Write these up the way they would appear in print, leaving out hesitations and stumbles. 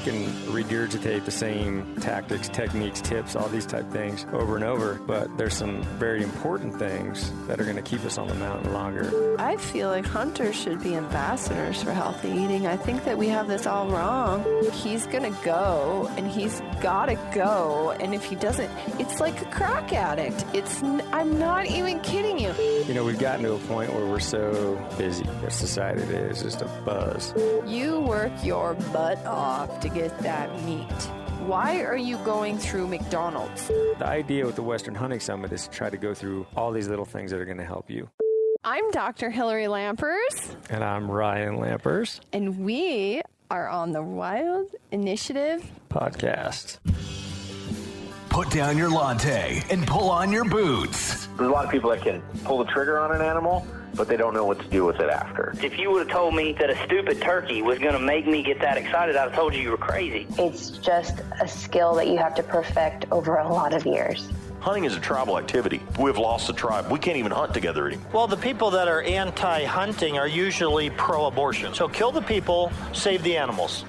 can regurgitate the same tactics, techniques, tips, all these type things over and over, but there's some very important things that are going to keep us on the mountain longer. I feel like hunters should be ambassadors for healthy eating. I think that we have this all wrong. He's going to go, and he's got to go, and if he doesn't, it's like a crack addict. I'm not even kidding you. You know, we've gotten to a point where we're so busy. Our society today is just a buzz. You work your butt off to get that meat. Why are you going through McDonald's? The idea with the Western Hunting Summit is to try to go through all these little things that are going to help you. I'm Dr. Hillary Lampers. And I'm Ryan Lampers. And we are on the Wild Initiative podcast. Put down your latte and pull on your boots. There's a lot of people that can pull the trigger on an animal, but they don't know what to do with it after. If you would have told me that a stupid turkey was going to make me get that excited, I'd have told you were crazy. It's just a skill that you have to perfect over a lot of years. Hunting is a tribal activity. We've lost the tribe. We can't even hunt together anymore. Well, the people that are anti-hunting are usually pro-abortion. So kill the people, save the animals.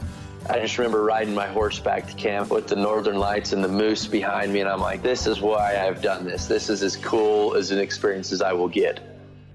I just remember riding my horse back to camp with the northern lights and the moose behind me, and I'm like, this is why I've done this. This is as cool as an experience as I will get.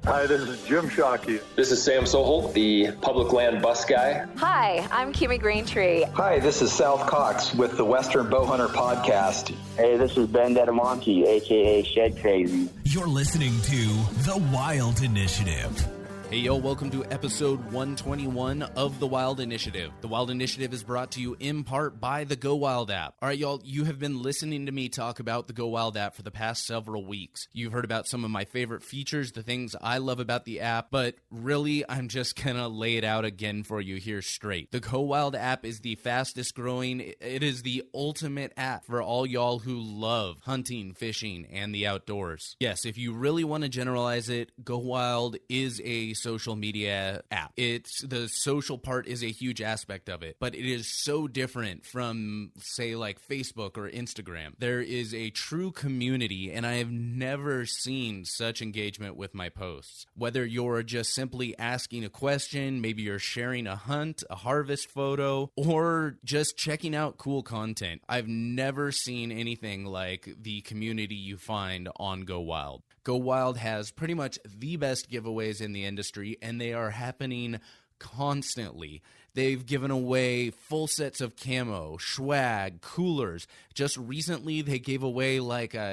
Hi, this is Jim Shockey. This is Sam Sohol, the public land bus guy. Hi, I'm Kimmy Greentree. Hi, this is South Cox with the Western Bowhunter Podcast. Hey, this is Ben Dedamonte, a.k.a. Shed Crazy. You're listening to The Wild Initiative. Hey, yo, welcome to episode 121 of The Wild Initiative. The Wild Initiative is brought to you in part by the Go Wild app. All right, y'all, you have been listening to me talk about the Go Wild app for the past several weeks. You've heard about some of my favorite features, the things I love about the app, but really, I'm just gonna lay it out again for you here straight. The Go Wild app is the fastest growing. It is the ultimate app for all y'all who love hunting, fishing, and the outdoors. Yes, if you really want to generalize it, Go Wild is a social media app. The social part is a huge aspect of it, but it is so different from, say, like Facebook or Instagram. There is a true community, and I have never seen such engagement with my posts. Whether you're just simply asking a question, maybe you're sharing a hunt, a harvest photo, or just checking out cool content, I've never seen anything like the community you find on Go Wild. Go Wild has pretty much the best giveaways in the industry, and they are happening constantly. They've given away full sets of camo, swag, coolers. Just recently, they gave away I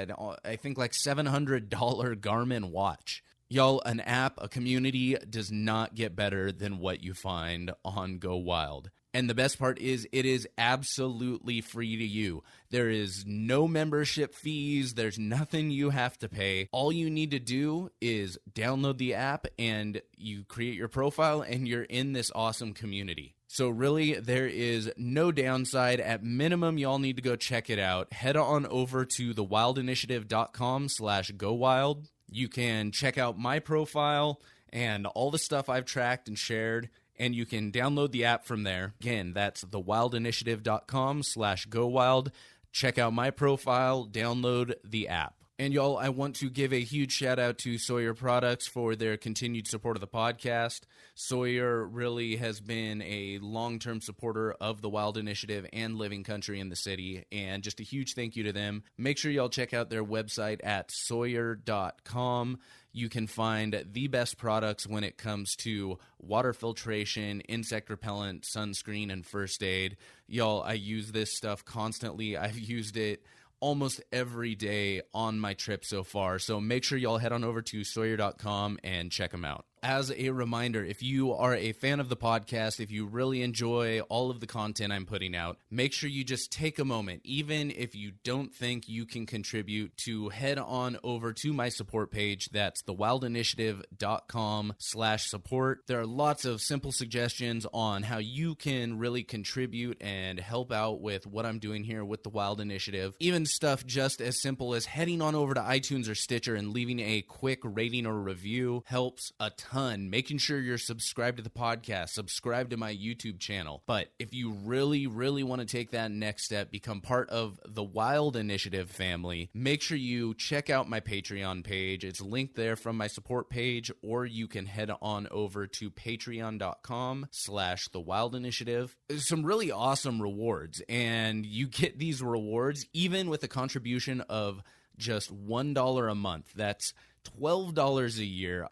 think $700 Garmin watch. Y'all, an app, a community does not get better than what you find on Go Wild. And the best part is it is absolutely free to you. There is no membership fees. There's nothing you have to pay. All you need to do is download the app and you create your profile and you're in this awesome community. So really, there is no downside. At minimum, y'all need to go check it out. Head on over to thewildinitiative.com/GoWild. You can check out my profile and all the stuff I've tracked and shared, and you can download the app from there. Again, that's thewildinitiative.com/GoWild. Check out my profile, download the app. And y'all, I want to give a huge shout out to Sawyer Products for their continued support of the podcast. Sawyer really has been a long-term supporter of the Wild Initiative and Living Country in the City, and just a huge thank you to them. Make sure y'all check out their website at sawyer.com. You can find the best products when it comes to water filtration, insect repellent, sunscreen, and first aid. Y'all, I use this stuff constantly. I've used it almost every day on my trip so far. So make sure y'all head on over to sawyer.com and check them out. As a reminder, if you are a fan of the podcast, if you really enjoy all of the content I'm putting out, make sure you just take a moment, even if you don't think you can contribute, to head on over to my support page. That's thewildinitiative.com/support. There are lots of simple suggestions on how you can really contribute and help out with what I'm doing here with the Wild Initiative. Even stuff just as simple as heading on over to iTunes or Stitcher and leaving a quick rating or review helps a ton. ton. Making sure you're subscribed to the podcast, subscribe to my YouTube channel. But if you really, really want to take that next step, become part of the Wild Initiative family, make sure you check out my Patreon page. It's linked there from my support page, or you can head on over to patreon.com/The Wild Initiative. There's some really awesome rewards, and you get these rewards even with a contribution of just $1 a month. That's $12 a year.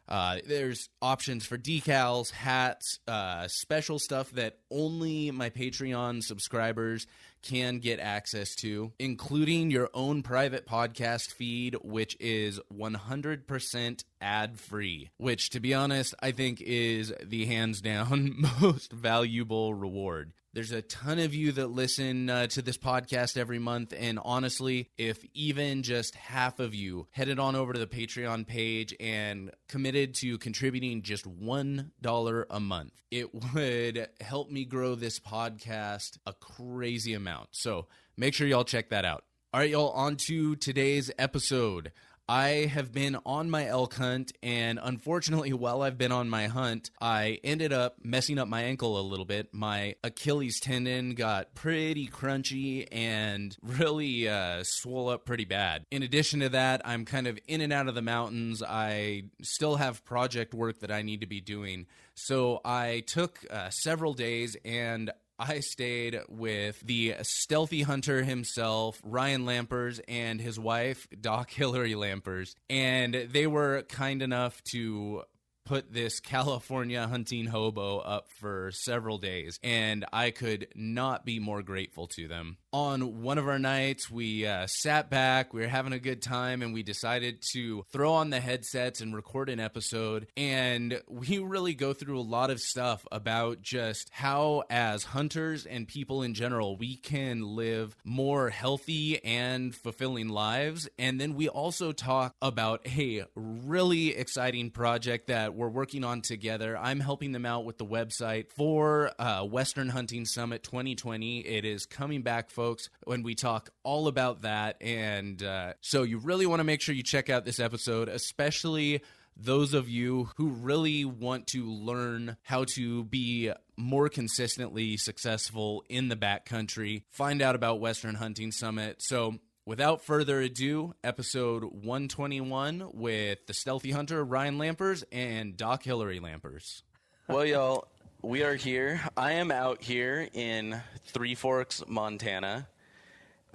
There's options for decals, hats, special stuff that only my Patreon subscribers can get access to, including your own private podcast feed, which is 100% ad-free, which, to be honest, I think is the hands-down most valuable reward. There's a ton of you that listen to this podcast every month, and honestly, if even just half of you headed on over to the Patreon page and committed to contributing just $1 a month, it would help me grow this podcast a crazy amount. So make sure y'all check that out. All right, y'all, on to today's episode. I have been on my elk hunt, and unfortunately, while I've been on my hunt, I ended up messing up my ankle a little bit. My Achilles tendon got pretty crunchy and really swole up pretty bad. In addition to that, I'm kind of in and out of the mountains. I still have project work that I need to be doing. So I took several days, and I stayed with the StHealthy Hunter himself, Ryan Lampers, and his wife, Doc Hillary Lampers. And they were kind enough to put this California hunting hobo up for several days, and I could not be more grateful to them. On one of our nights, we sat back, we were having a good time, and we decided to throw on the headsets and record an episode. And we really go through a lot of stuff about just how, as hunters and people in general, we can live more healthy and fulfilling lives. And then we also talk about a really exciting project that we're working on together. I'm helping them out with the website for Western Hunting Summit 2020. It is coming back, folks, when we talk all about that. And so you really want to make sure you check out this episode, especially those of you who really want to learn how to be more consistently successful in the backcountry, find out about Western Hunting Summit. So without further ado, episode 121 with the StHealthy Hunter, Ryan Lampers, and Doc Hillary Lampers. Well, y'all, we are here. I am out here in Three Forks, Montana,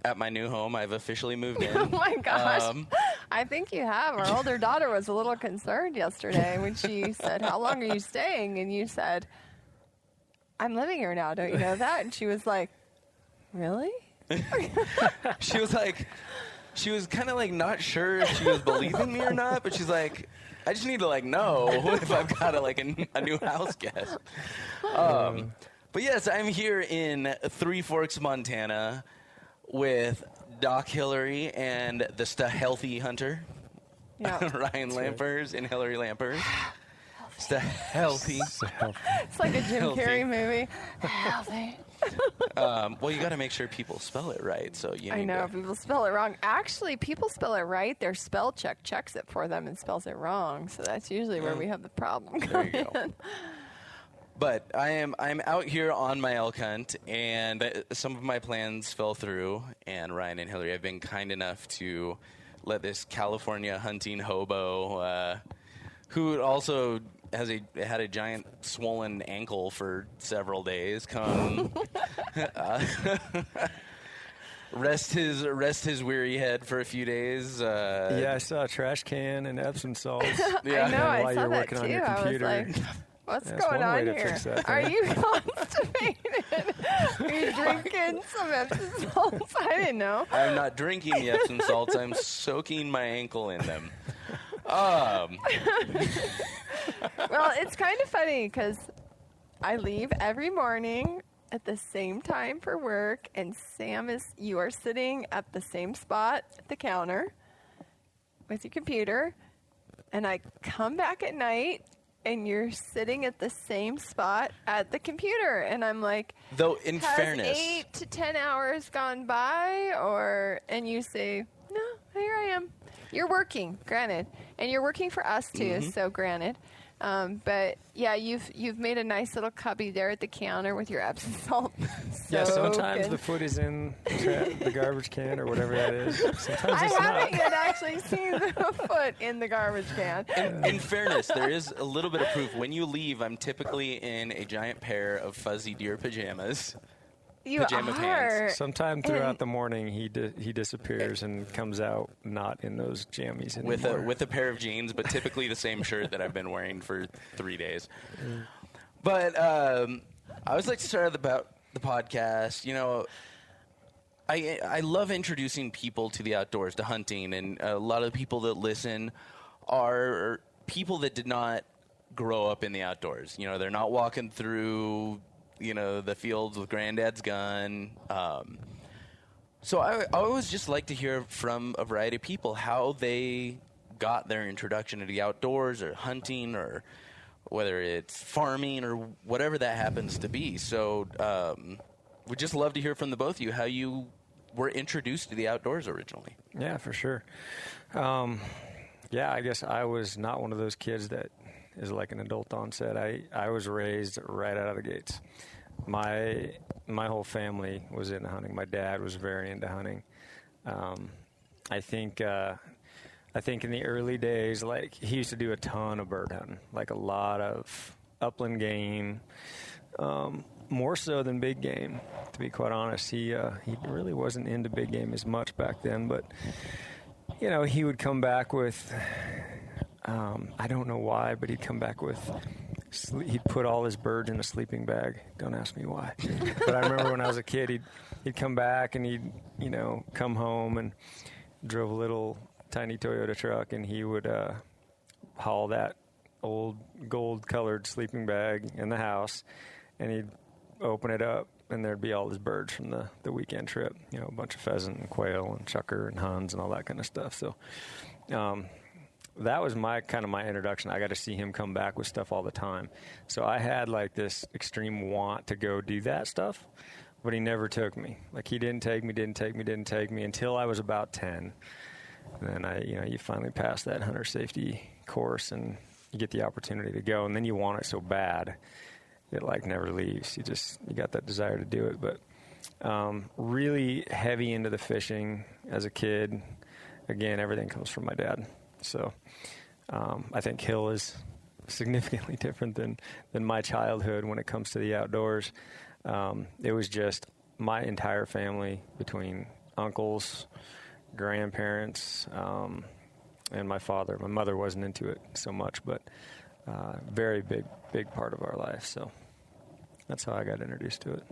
at my new home. I've officially moved in. Oh, my gosh. I think you have. Our older daughter was a little concerned yesterday when she said, "How long are you staying?" And you said, "I'm living here now. Don't you know that?" And she was like, "Really?" She was kind of like not sure if she was believing me or not, but she's like, I just need to know if I've got a new house guest. But yes, I'm here in Three Forks, Montana with Doc Hillary and the StHealthy Hunter, Ryan Lampers and Hillary Lampers. StHealthy. It's like a Jim Carrey movie. Healthy. Well, you got to make sure people spell it right. So I know people spell it wrong. Actually, people spell it right. Their spell check checks it for them and spells it wrong. So that's usually where we have the problem. There you go. But I'm out here on my elk hunt, and some of my plans fell through. And Ryan and Hillary have been kind enough to let this California hunting hobo, who also had a giant swollen ankle for several days, come rest his weary head for a few days. Yeah, I saw a trash can and Epsom salts. Yeah. I know, I while saw you're that working too. on your computer. I was like, what's That's going one way on to here? fix that Are thing. you constipated? Are you drinking some Epsom salts? I didn't know. I'm not drinking the Epsom salts. I'm soaking my ankle in them. Well, it's kind of funny because I leave every morning at the same time for work, and you are sitting at the same spot at the counter with your computer, and I come back at night, and you're sitting at the same spot at the computer, and I'm like, though in has fairness, 8 to 10 hours gone by, and you say, no, here I am. You're working, granted, and you're working for us too. So granted, but yeah, you've made a nice little cubby there at the counter with your Epsom salt. Yeah, sometimes the foot is in the garbage can or whatever that is. Sometimes I it's haven't not. yet actually seen the foot in the garbage can. In fairness, there is a little bit of proof. When you leave, I'm typically in a giant pair of fuzzy deer pajamas. Pajama pants. Sometime throughout the morning, he disappears and comes out not in those jammies anymore. With a pair of jeans, but typically the same shirt that I've been wearing for 3 days. But I always like to start about the podcast. You know, I love introducing people to the outdoors, to hunting, and a lot of the people that listen are people that did not grow up in the outdoors. You know, they're not walking through, you know, the fields with granddad's gun. So I always just like to hear from a variety of people how they got their introduction to the outdoors or hunting or whether it's farming or whatever that happens to be. So we'd just love to hear from the both of you how you were introduced to the outdoors originally. Yeah, for sure. I guess I was not one of those kids that is like an adult onset. I was raised right out of the gates. My whole family was into hunting. My dad was very into hunting. I think in the early days, like, he used to do a ton of bird hunting, like a lot of upland game, more so than big game, to be quite honest. He really wasn't into big game as much back then, but, you know, he would come back with, I don't know why, but he'd come back with, he'd put all his birds in a sleeping bag. Don't ask me why. But I remember when I was a kid, he'd come back and he'd, you know, come home and drove a little tiny Toyota truck, and he would haul that old gold-colored sleeping bag in the house, and he'd open it up, and there'd be all his birds from the weekend trip. You know, a bunch of pheasant and quail and chukar and huns and all that kind of stuff. So that was my introduction. I got to see him come back with stuff all the time. So I had like this extreme want to go do that stuff, but he never took me. Like, he didn't take me until I was about 10. And then you finally pass that hunter safety course and you get the opportunity to go, and then you want it so bad, it like never leaves. You got that desire to do it. But really heavy into the fishing as a kid. Again, everything comes from my dad. So I think Hill is significantly different than my childhood when it comes to the outdoors. It was just my entire family, between uncles, grandparents, and my father. My mother wasn't into it so much, but very big part of our life. So that's how I got introduced to it.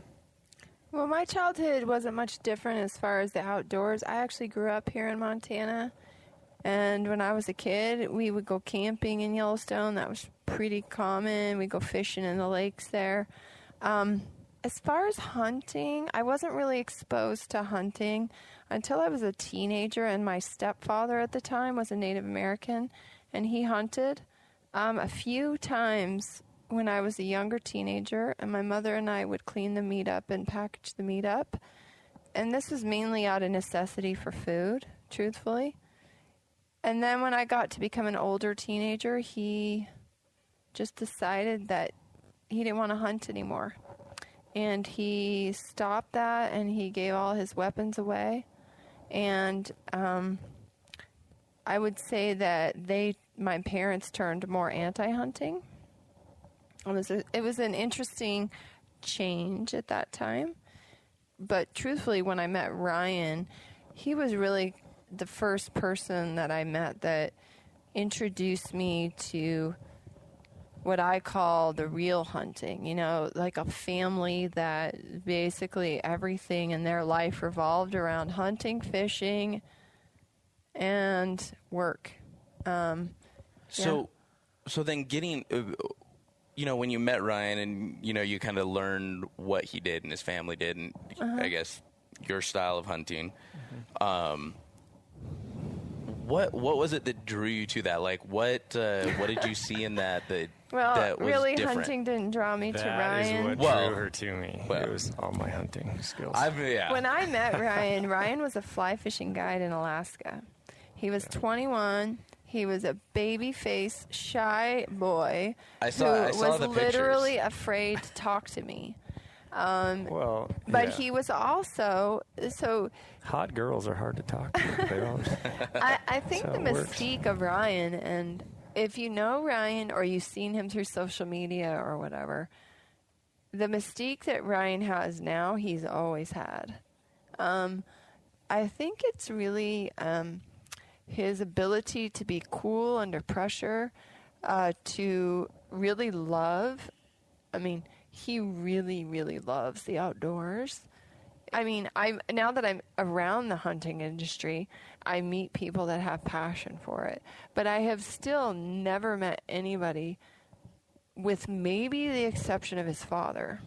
Well, my childhood wasn't much different as far as the outdoors. I actually grew up here in Montana, and when I was a kid, we would go camping in Yellowstone. That was pretty common. We'd go fishing in the lakes there. As far as hunting, I wasn't really exposed to hunting until I was a teenager, and my stepfather at the time was a Native American, and he hunted a few times when I was a younger teenager, and my mother and I would clean the meat up and package the meat up. And this was mainly out of necessity for food, truthfully. And then when I got to become an older teenager, he just decided that he didn't want to hunt anymore. And he stopped that, and he gave all his weapons away. And I would say that my parents turned more anti-hunting. It was an interesting change at that time. But truthfully, when I met Ryan, he was really the first person that I met that introduced me to what I call the real hunting, you know, like a family that basically everything in their life revolved around hunting, fishing, and work. So then getting, you know, when you met Ryan and, you know, you kind of learned what he did and his family did and I guess your style of hunting, what was it that drew you to that? Like, what did you see in that that was really different? Hunting didn't draw me to Ryan. That is what drew her to me. It was all my hunting skills. When I met Ryan was a fly fishing guide in Alaska. He was 21. He was a baby-faced, shy boy I who saw was the literally pictures. afraid to talk to me. But he was also hot girls are hard to talk to. They don't. I think the mystique of Ryan, and if you know Ryan or you've seen him through social media or whatever, the mystique that Ryan has now, he's always had. I think it's really his ability to be cool under pressure, to really love. I mean, he really, really loves the outdoors. I mean, now that I'm around the hunting industry, I meet people that have passion for it. But I have still never met anybody, with maybe the exception of his father,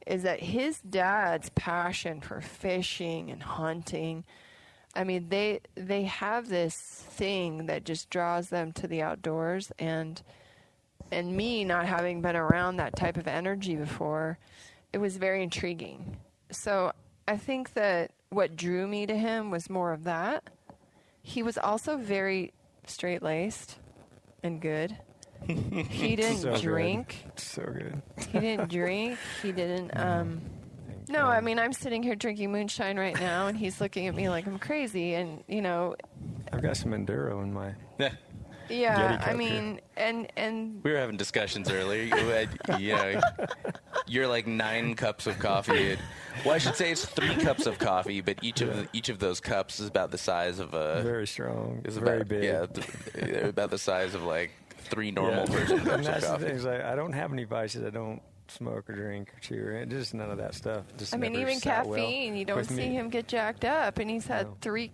is that his dad's passion for fishing and hunting, I mean, they have this thing that just draws them to the outdoors, and me not having been around that type of energy before, it was very intriguing. So I think that what drew me to him was more of that. He was also very straight-laced and good. He didn't drink. Good. So good. He didn't drink. He didn't. No, I mean, I'm sitting here drinking moonshine right now, and he's looking at me like I'm crazy. And I've got some Enduro in my. Yeah, I mean, and we were having discussions earlier. You're like 9 cups of coffee. Well, I should say it's 3 cups of coffee, but each of those cups is about the size of a. Very strong. Is very about, big. Yeah, they're about the size of like 3 normal version cups and that's of coffee. The thing, is I don't have any vices. I don't smoke or drink or chew or just none of that stuff. Just I mean, even caffeine, you don't see him get jacked up, and he's had 9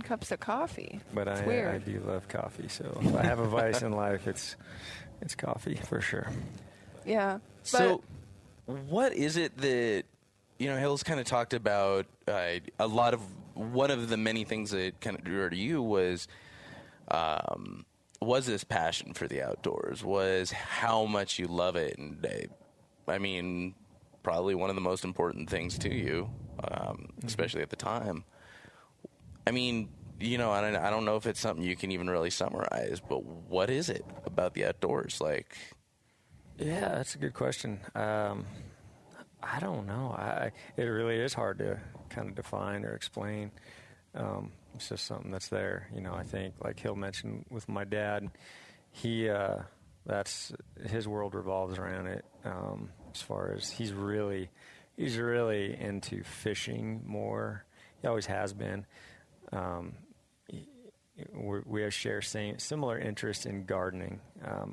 cups of coffee. But I do love coffee, so if I have a vice in life, it's coffee for sure. Yeah. So, what is it that Hill's kind of talked about? A lot of one of the many things that kind of drew her to you was this passion for the outdoors, was how much you love it, and I mean, probably one of the most important things to you, especially at the time. I mean, I don't know if it's something you can even really summarize, but what is it about the outdoors like? Yeah, that's a good question. I don't know. It really is hard to kind of define or explain. It's just something that's there. I think, like Hill mentioned with my dad, that's his world revolves around it. As far as he's really into fishing more. He always has been. We share similar interests in gardening.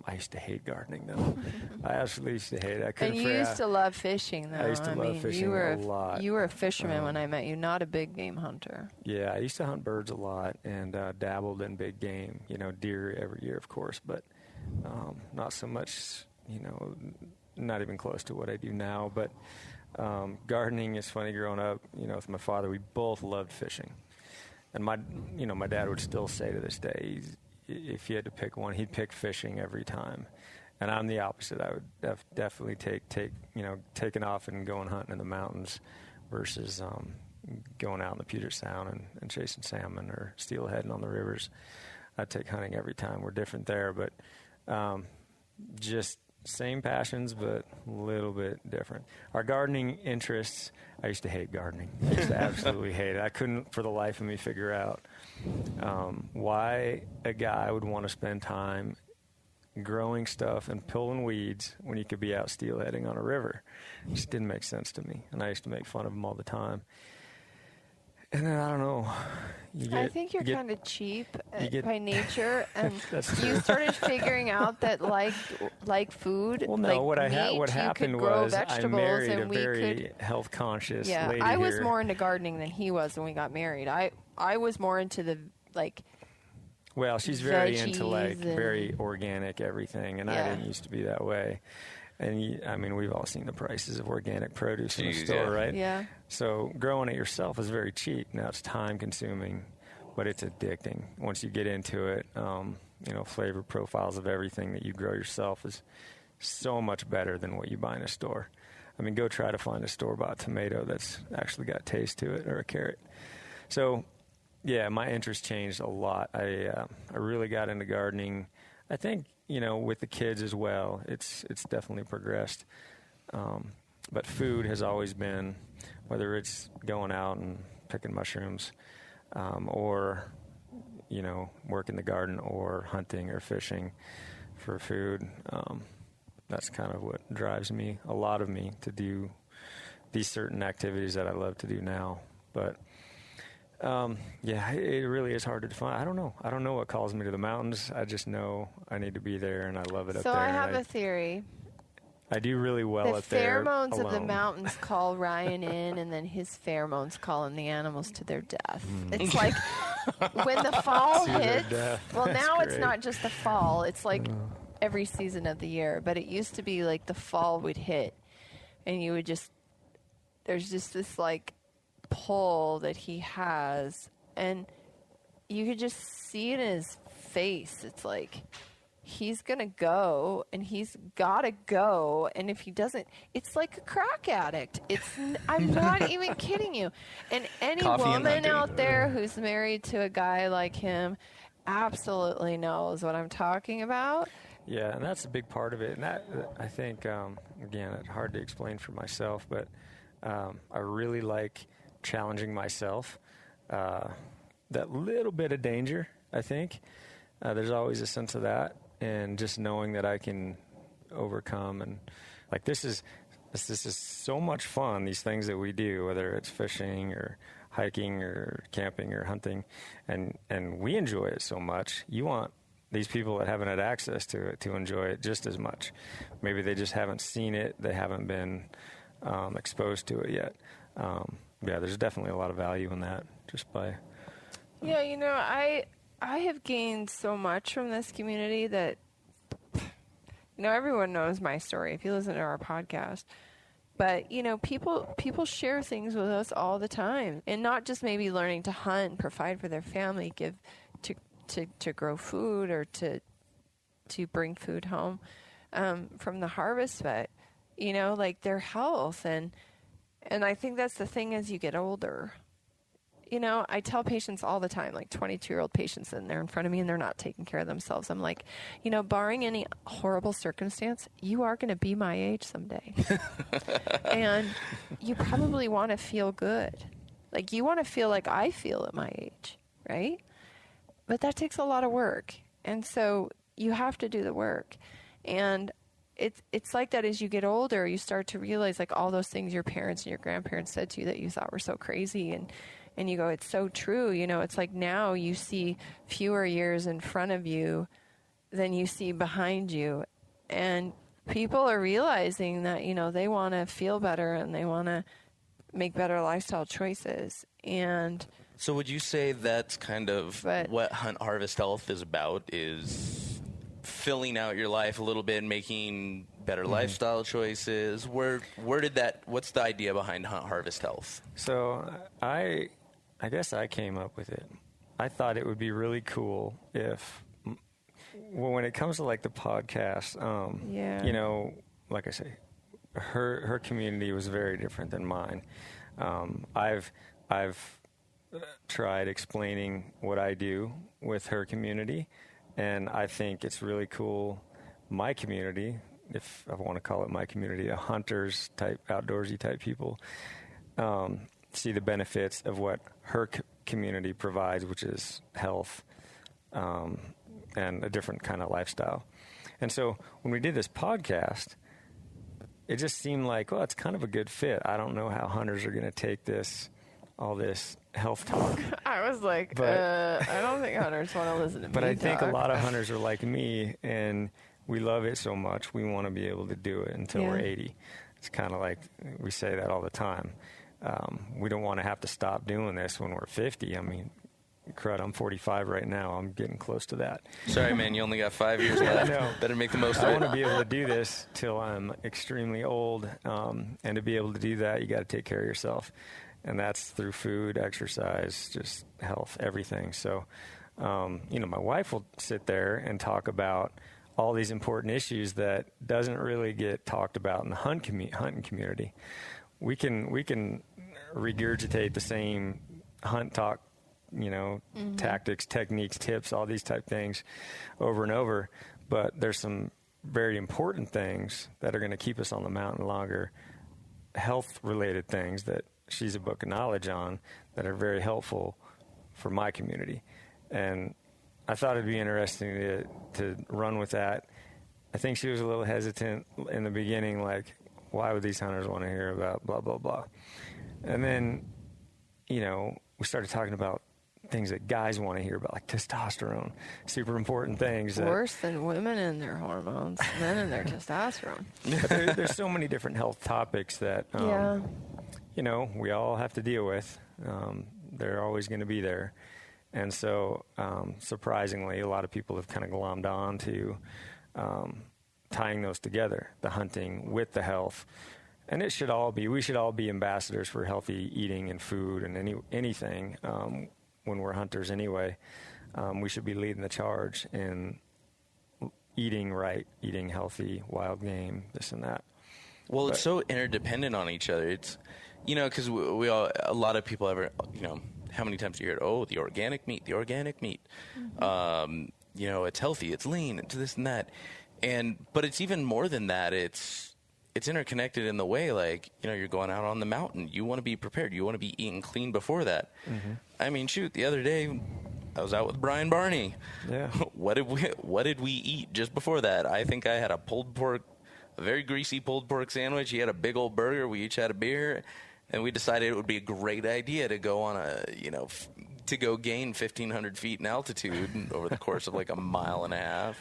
I used to hate gardening, though. I absolutely used to hate it. And you used to love fishing, though. I used to love fishing a lot. You were a fisherman when I met you, not a big game hunter. Yeah, I used to hunt birds a lot and dabbled in big game. Deer every year, of course, but not so much. Not even close to what I do now. But gardening is funny. Growing up, with my father, we both loved fishing. And my dad would still say to this day, if he had to pick one, he'd pick fishing every time. And I'm the opposite. I would definitely taking off and going hunting in the mountains versus going out in the Puget Sound and chasing salmon or steelheading on the rivers. I'd take hunting every time. We're different there, but just same passions, but a little bit different. Our gardening interests, I used to hate gardening. I used to absolutely hate it. I couldn't for the life of me figure out why a guy would want to spend time growing stuff and pulling weeds when he could be out steelheading on a river. It just didn't make sense to me, and I used to make fun of him all the time. And then, I don't know. I think you're kind of cheap by nature, and you started figuring out that like food, well, no, like what happened was I married a very health conscious lady I was more into gardening than he was when we got married. I was more into the well, she's very into very organic everything, and I didn't used to be that way. And we've all seen the prices of organic produce in the store, right? Yeah. So growing it yourself is very cheap. Now it's time consuming, but it's addicting. Once you get into it, flavor profiles of everything that you grow yourself is so much better than what you buy in a store. Go try to find a store-bought tomato that's actually got taste to it, or a carrot. So yeah, my interest changed a lot. I really got into gardening. I think, with the kids as well, it's definitely progressed. But food has always been, whether it's going out and picking mushrooms, or, working the garden or hunting or fishing for food. That's kind of what drives me, a lot of me, to do these certain activities that I love to do now. But it really is hard to define. I don't know. I don't know what calls me to the mountains. I just know I need to be there, and I love it up there. So I have a theory. I do really well up there. The pheromones alone. of the mountains call Ryan in, and then his pheromones call in the animals to their death. It's like when the fall hits. Well, now it's not just the fall. It's like every season of the year. But it used to be like the fall would hit, and you would there's just this like pull that he has, and you could just see it in his face. It's like he's gonna go, and he's gotta go, and if he doesn't, it's like a crack addict. I'm not even kidding you. And any woman out there who's married to a guy like him absolutely knows what I'm talking about. Yeah, and that's a big part of it. And that, I think, again, it's hard to explain for myself, but I really like challenging myself. That little bit of danger, I think. There's always a sense of that. And just knowing that I can overcome, and like this is so much fun. These things that we do, whether it's fishing or hiking or camping or hunting, and we enjoy it so much. You want these people that haven't had access to it to enjoy it just as much. Maybe they just haven't seen it. They haven't been exposed to it yet. There's definitely a lot of value in that. Just by I have gained so much from this community that, everyone knows my story if you listen to our podcast. But, people share things with us all the time. And not just maybe learning to hunt, provide for their family, give to grow food or to bring food home from the harvest, but, like their health. And I think that's the thing as you get older. I tell patients all the time, like 22-year-old patients, and they're in front of me and they're not taking care of themselves. I'm like, barring any horrible circumstance, you are going to be my age someday. And you probably want to feel good. Like you want to feel like I feel at my age, right? But that takes a lot of work. And so you have to do the work. And it's like that as you get older, you start to realize like all those things your parents and your grandparents said to you that you thought were so crazy, and you go, it's so true. It's like now you see fewer years in front of you than you see behind you. And people are realizing that, they want to feel better and they want to make better lifestyle choices. And so would you say that's kind of what Hunt Harvest Health is about, is filling out your life a little bit, making better lifestyle choices? What's the idea behind Hunt Harvest Health? So I guess I came up with it. I thought it would be really cool if, when it comes to like the podcast, like I say, her community was very different than mine. I've tried explaining what I do with her community, and I think it's really cool. My community, if I want to call it my community, a hunters type, outdoorsy type people, see the benefits of what her community provides, which is health and a different kind of lifestyle. And so when we did this podcast, it just seemed like, well, it's kind of a good fit. I don't know how hunters are going to take all this health talk. I was like, I don't think hunters want to listen to me But I think a lot of hunters are like me, and we love it so much, we want to be able to do it until we're 80. It's kind of like we say that all the time. We don't want to have to stop doing this when we're 50. I mean, crud, I'm 45 right now. I'm getting close to that. Sorry, man, you only got 5 years left. I know. Better make the most of it. I want to be able to do this till I'm extremely old. And to be able to do that, you got to take care of yourself. And that's through food, exercise, just health, everything. So, my wife will sit there and talk about all these important issues that doesn't really get talked about in the hunting community. We can regurgitate the same hunt talk tactics, techniques, tips, all these type things over and over. But there's some very important things that are going to keep us on the mountain longer, health-related things that she's a book of knowledge on that are very helpful for my community. And I thought it'd be interesting to run with that. I think she was a little hesitant in the beginning, like, why would these hunters want to hear about blah, blah, blah? And then, we started talking about things that guys want to hear about, like testosterone, super important things. Worse than women and their hormones, men and their testosterone. But there's so many different health topics that, we all have to deal with. They're always going to be there. And so, surprisingly, a lot of people have kind of glommed on to tying those together, the hunting with the health. And we should all be ambassadors for healthy eating and food and anything. When we're hunters anyway, we should be leading the charge in eating right, eating healthy, wild game, this and that. Well, it's so interdependent on each other. It's, because we all, a lot of people ever, how many times do you hear, the organic meat. Mm-hmm. It's healthy, it's lean, it's this and that. But it's even more than that. It's interconnected in the way, like, you're going out on the mountain. You want to be prepared. You want to be eating clean before that. Mm-hmm. I mean, shoot, the other day I was out with Brian Barney. Yeah. What did we eat just before that? I think I had a very greasy pulled pork sandwich. He had a big old burger. We each had a beer. And we decided it would be a great idea to go on to go gain 1,500 feet in altitude over the course of like a mile and a half.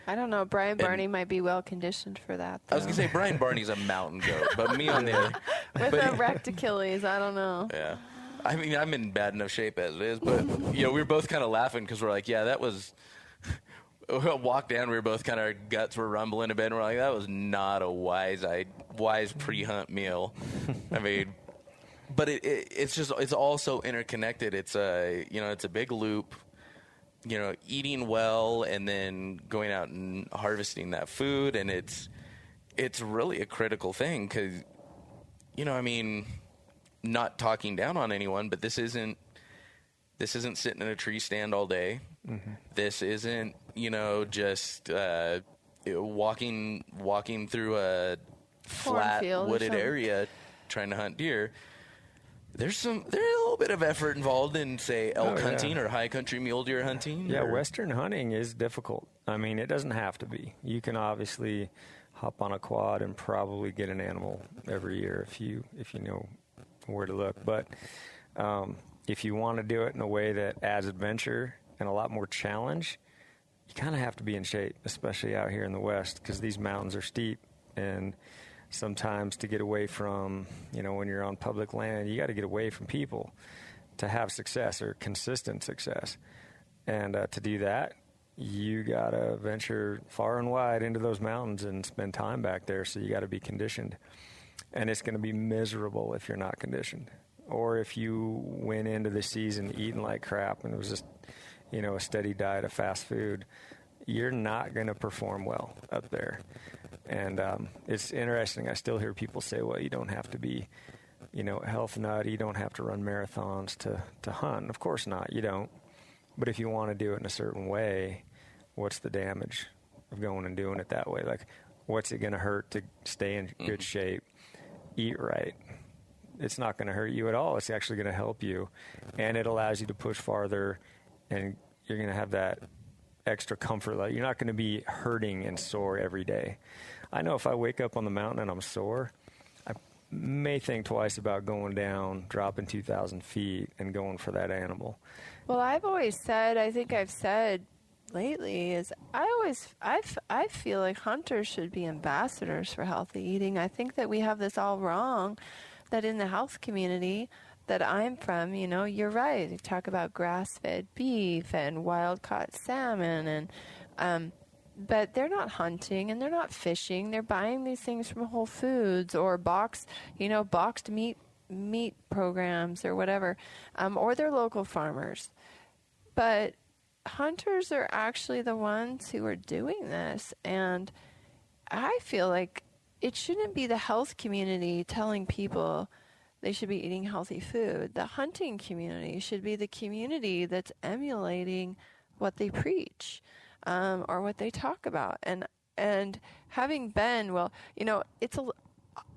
I don't know. Brian Barney might be well conditioned for that, though. I was going to say Brian Barney's a mountain goat, but me on the other. With a wrecked Achilles, I don't know. Yeah. I mean, I'm in bad enough shape as it is, but, we were both kind of laughing because we're like, yeah, that was. Walk down, we were both kind of, our guts were rumbling a bit, and we're like, that was not a wise pre-hunt meal. I mean, but it's all so interconnected. It's a big loop. Eating well and then going out and harvesting that food, and it's really a critical thing because, not talking down on anyone, but this isn't sitting in a tree stand all day. Mm-hmm. This isn't, just walking through a flat wooded area trying to hunt deer. There's a little bit of effort involved in, say, elk hunting or high country mule deer hunting. Yeah, Western hunting is difficult. I mean, it doesn't have to be. You can obviously hop on a quad and probably get an animal every year if you know where to look. But if you want to do it in a way that adds adventure and a lot more challenge, you kind of have to be in shape, especially out here in the West, because these mountains are steep, and sometimes to get away from, when you're on public land, you got to get away from people to have success or consistent success. And to do that, you got to venture far and wide into those mountains and spend time back there. So you got to be conditioned. And it's going to be miserable if you're not conditioned. Or if you went into the season eating like crap and it was just, a steady diet of fast food, you're not going to perform well up there. And it's interesting. I still hear people say, well, you don't have to be, a health nut. You don't have to run marathons to hunt. Of course not. You don't. But if you want to do it in a certain way, what's the damage of going and doing it that way? Like, what's it going to hurt to stay in good shape, eat right? It's not going to hurt you at all. It's actually going to help you. And it allows you to push farther, and you're going to have that extra comfort. Like, you're not going to be hurting and sore every day. I know if I wake up on the mountain and I'm sore, I may think twice about going down, dropping 2,000 feet, and going for that animal. Well, I've always said, I think I've said lately, is I feel like hunters should be ambassadors for healthy eating. I think that we have this all wrong, that in the health community that I'm from, you're right. You talk about grass-fed beef and wild-caught salmon, and but they're not hunting and they're not fishing. They're buying these things from Whole Foods or boxed meat programs or whatever, or they're local farmers. But hunters are actually the ones who are doing this, and I feel like it shouldn't be the health community telling people they should be eating healthy food. The hunting community should be the community that's emulating what they preach, or what they talk about. And having been, well, you know,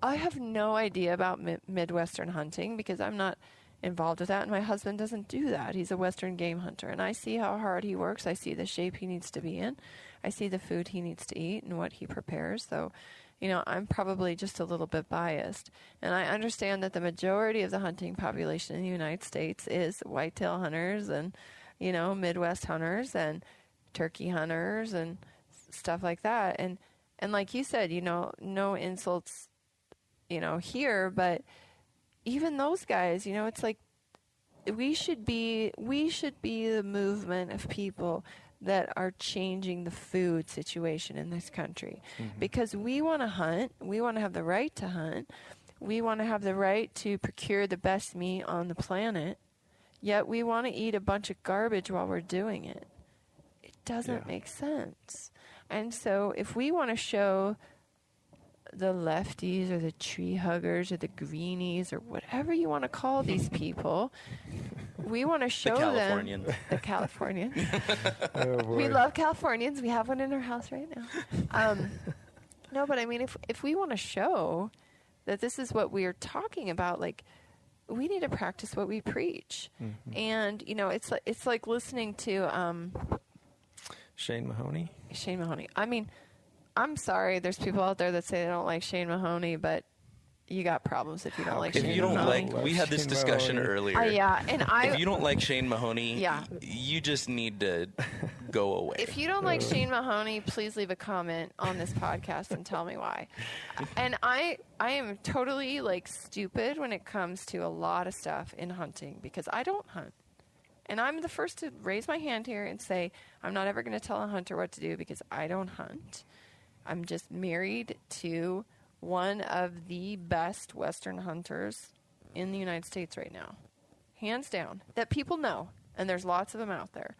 I have no idea about Midwestern hunting because I'm not involved with that, and my husband doesn't do that. He's a Western game hunter, and I see how hard he works. I see the shape he needs to be in. I see the food he needs to eat and what he prepares. So, you know, I'm probably just a little bit biased. And I understand that the majority of the hunting population in the United States is whitetail hunters and, you know, Midwest hunters and turkey hunters and stuff like that. And like you said, you know, no insults, you know, here, but even those guys, you know, it's like we should be the movement of people that are changing the food situation in this country. Because we want to hunt, we want to have the right to hunt, we want to have the right to procure the best meat on the planet, yet we want to eat a bunch of garbage while we're doing it. It doesn't make sense. And so if we want to show the lefties or the tree huggers or the greenies or whatever you want to call these people, we want to show them the Californians. We love Californians. We have one in our house right now. No, but I mean, if we want to show that this is what we are talking about, like, we need to practice what we preach. And you know, it's like listening to Shane Mahoney. I mean, I'm sorry, there's people out there that say they don't like Shane Mahoney, but you got problems if you don't like Shane Mahoney. If you don't like, we had this discussion earlier. Yeah, and if you don't like Shane Mahoney, you just need to go away. If you don't like Shane Mahoney, please leave a comment on this podcast and tell me why. And I am totally like stupid when it comes to a lot of stuff in hunting because I don't hunt. And I'm the first to raise my hand here and say I'm not ever going to tell a hunter what to do because I don't hunt. I'm just married to one of the best Western hunters in the United States right now. Hands down. That people know. And there's lots of them out there.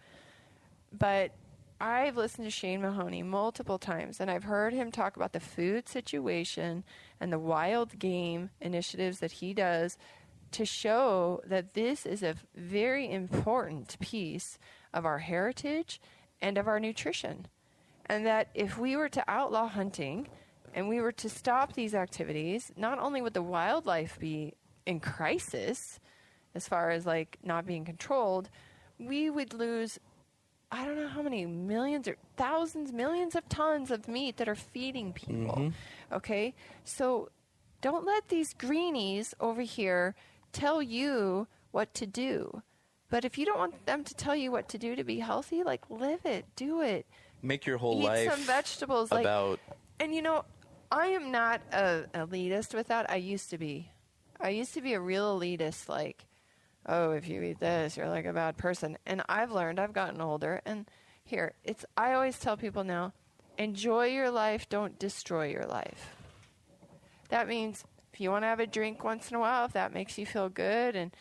But I've listened to Shane Mahoney multiple times, and I've heard him talk about the food situation and the wild game initiatives that he does to show that this is a very important piece of our heritage and of our nutrition. And that if we were to outlaw hunting and we were to stop these activities, not only would the wildlife be in crisis as far as like not being controlled, we would lose, I don't know how many millions or thousands, millions of tons of meat that are feeding people. Okay? So don't let these greenies over here tell you what to do. But if you don't want them to tell you what to do to be healthy, like live it, do it. Make your whole Eat life some vegetables. about... And, you know, I am not a elitist with that. I used to be. I used to be a real elitist, like, oh, if you eat this, you're like a bad person. And I've learned, I've gotten older. And here, I always tell people now, enjoy your life, don't destroy your life. That means if you want to have a drink once in a while, if that makes you feel good, and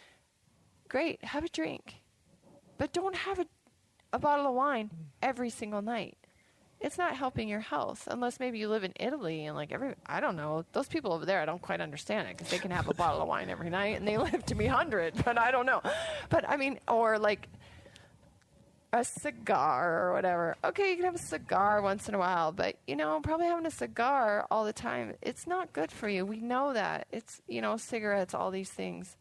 great, have a drink. But don't have a bottle of wine every single night. It's not helping your health unless maybe you live in Italy and like I don't know, those people over there, I don't quite understand it because they can have a bottle of wine every night and they live to be 100, but I don't know. But I mean, or like a cigar or whatever. Okay, you can have a cigar once in a while, but you know, probably having a cigar all the time, it's not good for you. We know that. It's, you know, cigarettes, all these things.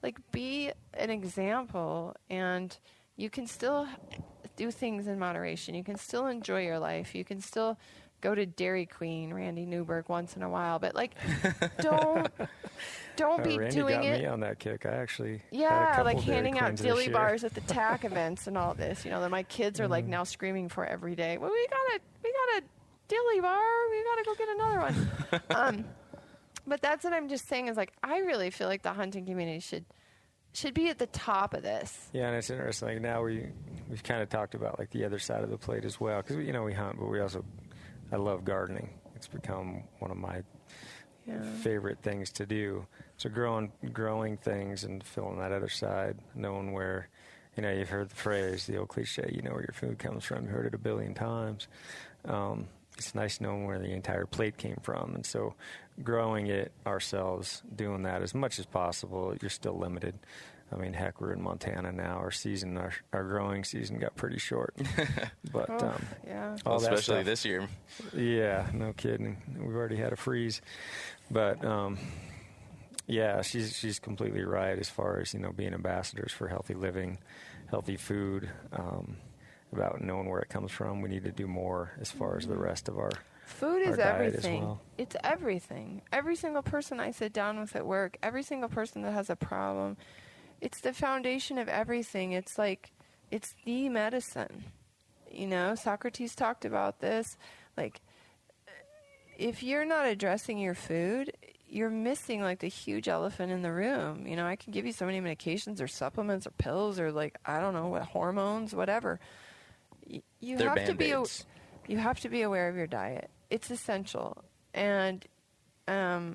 Like, be an example, and you can still do things in moderation. You can still enjoy your life. You can still go to Dairy Queen, Randy Newberg, once in a while. But, like, don't be Randy doing got it. me on that kick. I actually had a couple like handing out dilly bars at the TAC events and all this. You know, that my kids are, like, now screaming for every day. Well, we got a dilly bar. We got to go get another one. But that's what I'm just saying is, like, I really feel like the hunting community should be at the top of this. Yeah, and it's interesting. Like, now we've kind of talked about, like, the other side of the plate as well. Because, you know, we hunt, but I love gardening. It's become one of my favorite things to do. So growing things and feeling that other side, knowing where, you know, you've heard the phrase, the old cliche, you know where your food comes from. You heard it a billion times. it's nice knowing where the entire plate came from. And so growing it ourselves, doing that as much as possible, you're still limited. I mean, heck, we're in Montana now. Our growing season got pretty short. But yeah, all that especially stuff, this year. Yeah, no kidding. We've already had a freeze. But yeah, she's completely right as far as, being ambassadors for healthy living, healthy food, about knowing where it comes from. We need to do more as far as the rest of our food is everything. Well. It's everything. Every single person I sit down with at work, every single person that has a problem, it's the foundation of everything. It's like, it's the medicine. Socrates talked about this. Like, if you're not addressing your food, you're missing like the huge elephant in the room. I can give you so many medications or supplements or pills or I don't know, what hormones, whatever. You have to be aware of your diet. It's essential. And a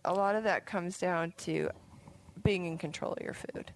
lot of that comes down to being in control of your food.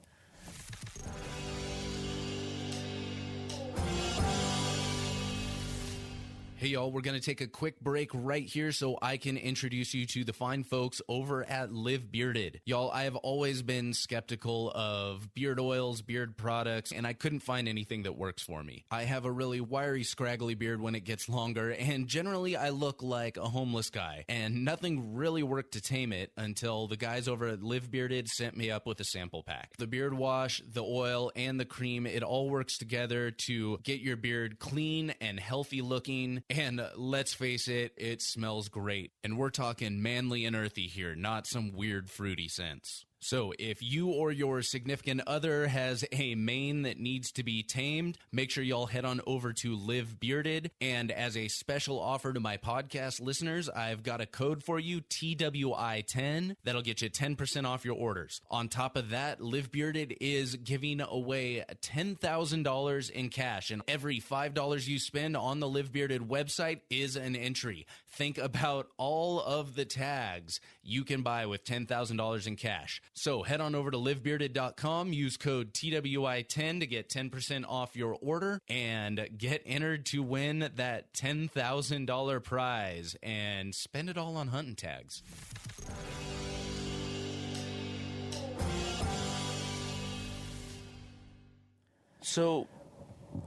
Hey, y'all, we're going to take a quick break right here so I can introduce you to the fine folks over at Live Bearded. Y'all, I have always been skeptical of beard oils, beard products, and I couldn't find anything that works for me. I have a really wiry, scraggly beard when it gets longer, and generally I look like a homeless guy, and nothing really worked to tame it until the guys over at Live Bearded sent me up with a sample pack. The beard wash, the oil, and the cream, it all works together to get your beard clean and healthy looking. And let's face it, it smells great. And we're talking manly and earthy here, not some weird fruity scents. So if you or your significant other has a mane that needs to be tamed, make sure y'all head on over to Live Bearded. And as a special offer to my podcast listeners, I've got a code for you, TWI10, that'll get you 10% off your orders. On top of that, Live Bearded is giving away $10,000 in cash. And every $5 you spend on the Live Bearded website is an entry. Think about all of the tags you can buy with $10,000 in cash. So head on over to livebearded.com, use code TWI10 to get 10% off your order, and get entered to win that $10,000 prize, and spend it all on hunting tags. So,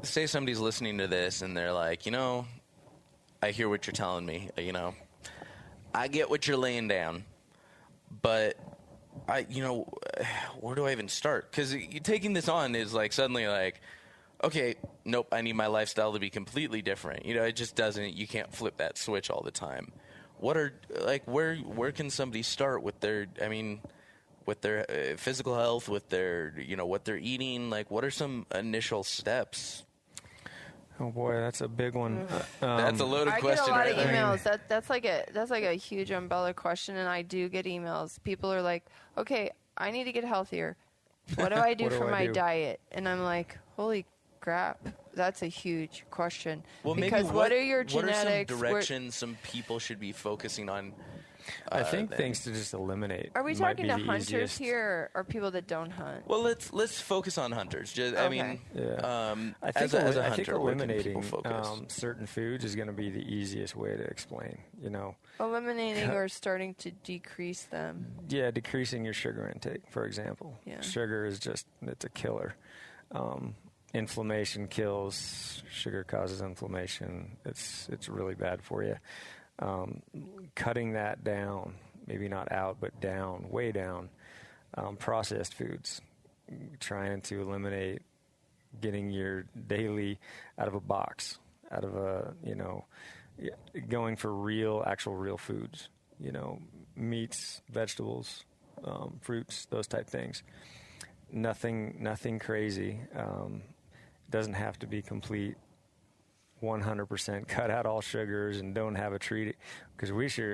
say somebody's listening to this and they're like, I hear what you're telling me, I get what you're laying down, but where do I even start? Because taking this on is suddenly okay, nope, I need my lifestyle to be completely different. It just doesn't, you can't flip that switch all the time. What are, where can somebody start with their, with their physical health, with their, what they're eating? What are some initial steps? Oh boy, that's a big one. That's a loaded question. I get a lot of emails. That's like a huge umbrella question, and I do get emails. People are like, "Okay, I need to get healthier. What do I do for my diet?" And I'm like, "Holy crap, that's a huge question." Well, because maybe what are your genetics? What are some directions some people should be focusing on? I think things to just eliminate. Are we talking to hunters easiest. Here, or people that don't hunt? Well, let's focus on hunters. Just, okay. I think as a I think hunter, eliminating certain foods is going to be the easiest way to explain. Eliminating or starting to decrease them. Yeah, decreasing your sugar intake, for example. Yeah. Sugar is it's a killer. Inflammation kills. Sugar causes inflammation. It's really bad for you. Cutting that down, maybe not out, but down, way down. Processed foods, trying to eliminate getting your daily out of a box, out of going for actual real foods, meats, vegetables, fruits, those type things. Nothing crazy. Doesn't have to be complete 100% cut out all sugars and don't have a treat, because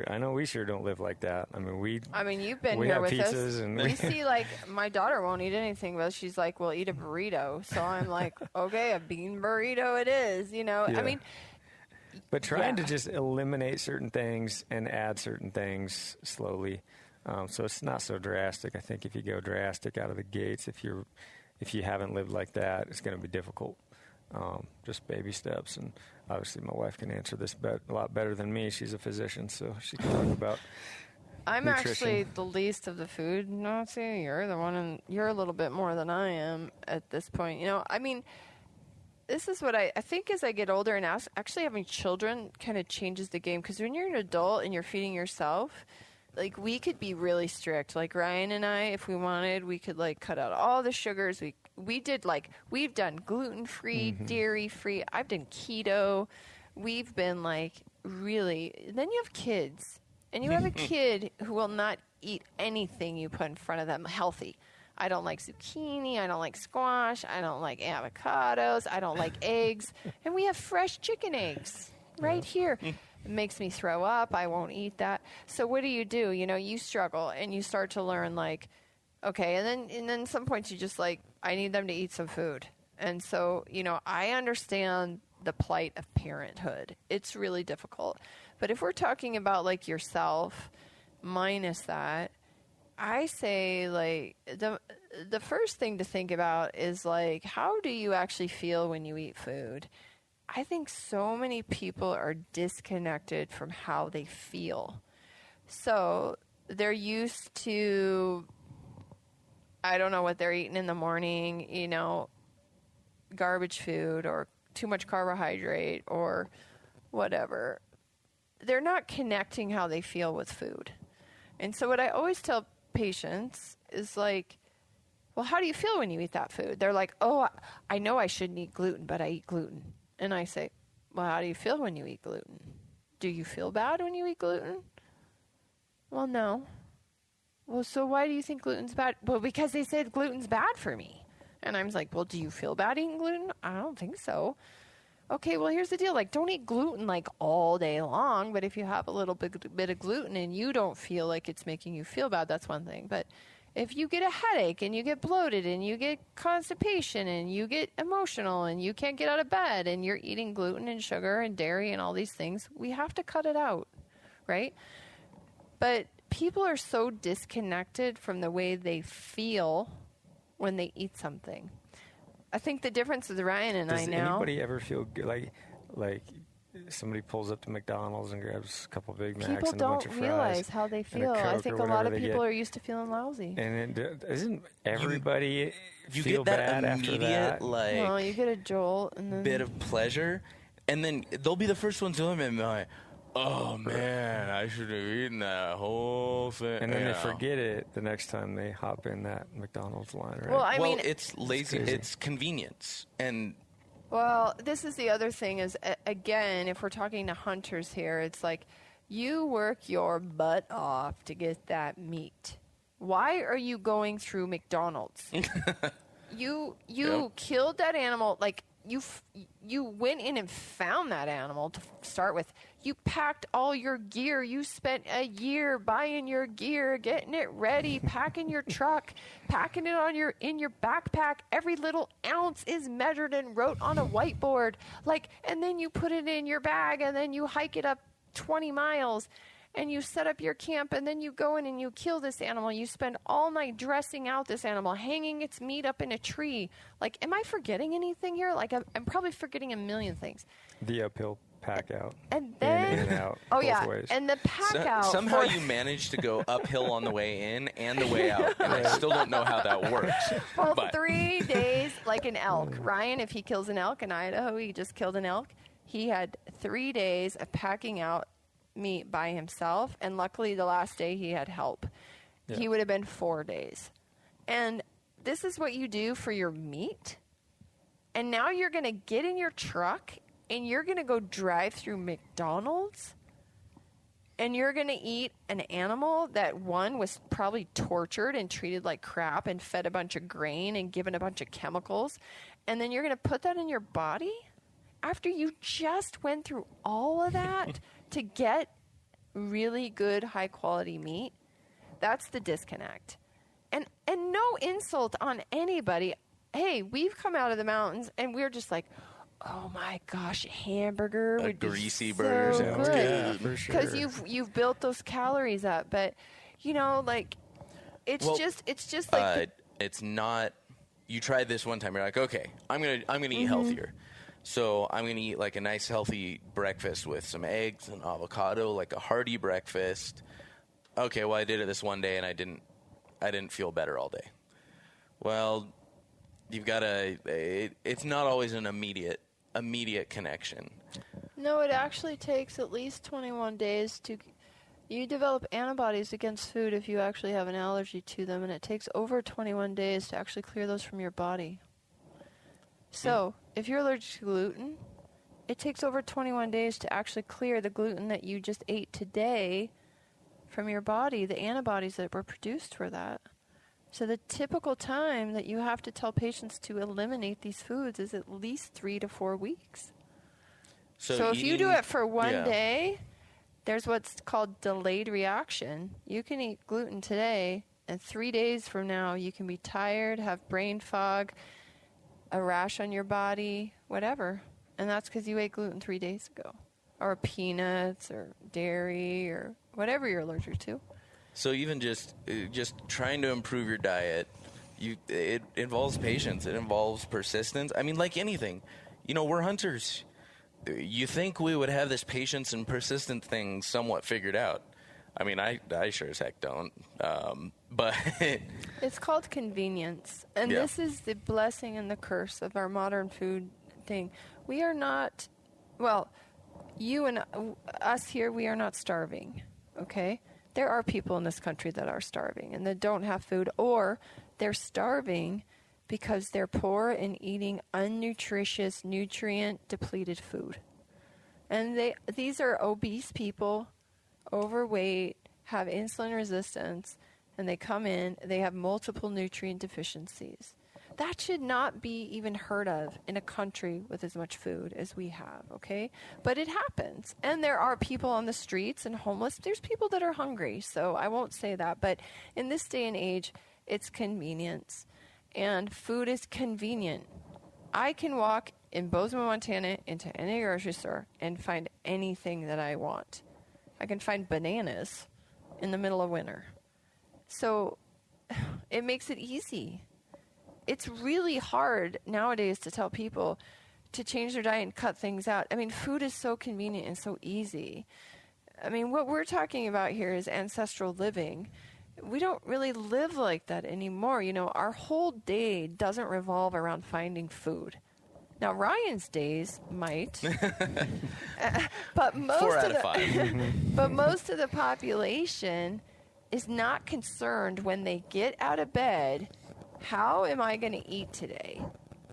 I know we sure don't live like that. You've been here with us. And we see my daughter won't eat anything, but she's like, "We'll eat a burrito." So I'm like, "Okay, a bean burrito it is." Yeah. But trying to just eliminate certain things and add certain things slowly, so it's not so drastic. I think if you go drastic out of the gates, if you haven't lived like that, it's going to be difficult. Just baby steps. And obviously my wife can answer this a lot better than me. She's a physician, so she can talk about I'm nutrition. actually the least of the food Nazi. You're the one, and you're a little bit more than I am at this point. I mean, this is what I think as I get older and actually having children kind of changes the game, because when you're an adult and you're feeding yourself, like, we could be really strict. Like, Ryan and I, if we wanted, we could, like, cut out all the sugars. We've done gluten-free, dairy-free. I've done keto. We've been, like, really. Then you have kids. And you have a kid who will not eat anything you put in front of them healthy. I don't like zucchini. I don't like squash. I don't like avocados. I don't like eggs. And we have fresh chicken eggs right here. It makes me throw up. I won't eat that. So what do? You struggle, and you start to learn, like, okay, and then some points you just, like, I need them to eat some food. And so, I understand the plight of parenthood. It's really difficult. But if we're talking about, like, yourself minus that, I say, like, the first thing to think about is, like, how do you actually feel when you eat food? I think so many people are disconnected from how they feel. So they're used to, I don't know what they're eating in the morning, garbage food or too much carbohydrate or whatever. They're not connecting how they feel with food. And so what I always tell patients is, like, well, how do you feel when you eat that food? They're like, oh, I know I shouldn't eat gluten, but I eat gluten. And I say, well, how do you feel when you eat gluten? Do you feel bad when you eat gluten? Well, no. Well, so why do you think gluten's bad? Well, because they said gluten's bad for me. And I'm like, well, do you feel bad eating gluten? I don't think so. Okay, well, here's the deal. Like, don't eat gluten, like, all day long. But if you have a little bit of gluten and you don't feel like it's making you feel bad, that's one thing. But if you get a headache and you get bloated and you get constipation and you get emotional and you can't get out of bed and you're eating gluten and sugar and dairy and all these things, we have to cut it out, right? But people are so disconnected from the way they feel when they eat something. I think the difference with Ryan and I now. Does anybody ever feel good, like somebody pulls up to McDonald's and grabs a couple Big Macs and a bunch of fries? People don't realize how they feel. I think a lot of people are used to feeling lousy. And isn't everybody you feel get that bad immediate, after that? like, no, you get a jolt and then bit of pleasure, and then they'll be the first ones to them and be like, oh man, I should have eaten that whole thing. And then they forget it the next time they hop in that McDonald's line, right? Well, I mean, it's lazy. It's convenience. And well, this is the other thing is, again, if we're talking to hunters here, it's like you work your butt off to get that meat. Why are you going through McDonald's? You killed that animal, like, you went in and found that animal to start with. You packed all your gear. You spent a year buying your gear, getting it ready, packing your truck, packing it in your backpack. Every little ounce is measured and wrote on a whiteboard. And then you put it in your bag, and then you hike it up 20 miles. And you set up your camp, and then you go in and you kill this animal. You spend all night dressing out this animal, hanging its meat up in a tree. Like, am I forgetting anything here? Like, I'm probably forgetting a million things. The uphill pack out. And then, in and out. Oh, yeah. Ways. And the pack out. Somehow you managed to go uphill on the way in and the way out. And I still don't know how that works. Well, 3 days, like an elk. Ryan, if he kills an elk in Idaho, he just killed an elk. He had 3 days of packing out meat by himself, and luckily the last day he had help. Yeah. He would have been 4 days. And this is what you do for your meat? And now you're going to get in your truck and you're going to go drive through McDonald's and you're going to eat an animal that, one, was probably tortured and treated like crap and fed a bunch of grain and given a bunch of chemicals, and then you're going to put that in your body after you just went through all of that to get really good, high-quality meat. That's the disconnect. And no insult on anybody. Hey, we've come out of the mountains, and we're just like, oh, my gosh, hamburger a would greasy be burger so sounds good. good. For sure. Because you've built those calories up. But, it's just like... it's not... You tried this one time, you're like, okay, I'm gonna eat healthier. So I'm going to eat like a nice healthy breakfast with some eggs and avocado, like a hearty breakfast. Okay, well, I did it this one day and I didn't feel better all day. Well, you've got it's not always an immediate connection. No, it actually takes at least 21 days to... You develop antibodies against food if you actually have an allergy to them, and it takes over 21 days to actually clear those from your body. So, if you're allergic to gluten, it takes over 21 days to actually clear the gluten that you just ate today from your body, the antibodies that were produced for that. So the typical time that you have to tell patients to eliminate these foods is at least 3 to 4 weeks. So if you do it for one day, there's what's called delayed reaction. You can eat gluten today, and 3 days from now you can be tired, have brain fog, a rash on your body, whatever. And that's because you ate gluten 3 days ago. Or peanuts or dairy or whatever you're allergic to. So even just trying to improve your diet, it involves patience. It involves persistence. I mean, like anything. You know, we're hunters. You think we would have this patience and persistent thing somewhat figured out. I mean, I sure as heck don't. But it's called convenience. And this is the blessing and the curse of our modern food thing. We are not, well, you and us here, we are not starving, okay? There are people in this country that are starving and that don't have food, or they're starving because they're poor and eating unnutritious, nutrient-depleted food. And these are obese people, overweight, have insulin resistance, and they come in, they have multiple nutrient deficiencies. That should not be even heard of in a country with as much food as we have, okay? But it happens. And there are people on the streets and homeless. There's people that are hungry, so I won't say that. But in this day and age, it's convenience. And food is convenient. I can walk in Bozeman, Montana into any grocery store and find anything that I want. I can find bananas in the middle of winter. So it makes it easy. It's really hard nowadays to tell people to change their diet and cut things out. I mean, food is so convenient and so easy. I mean, what we're talking about here is ancestral living. We don't really live like that anymore. You know, our whole day doesn't revolve around finding food. Now, Ryan's days might, but most 4 out of 5. But most of the population is not concerned when they get out of bed. How am I going to eat today?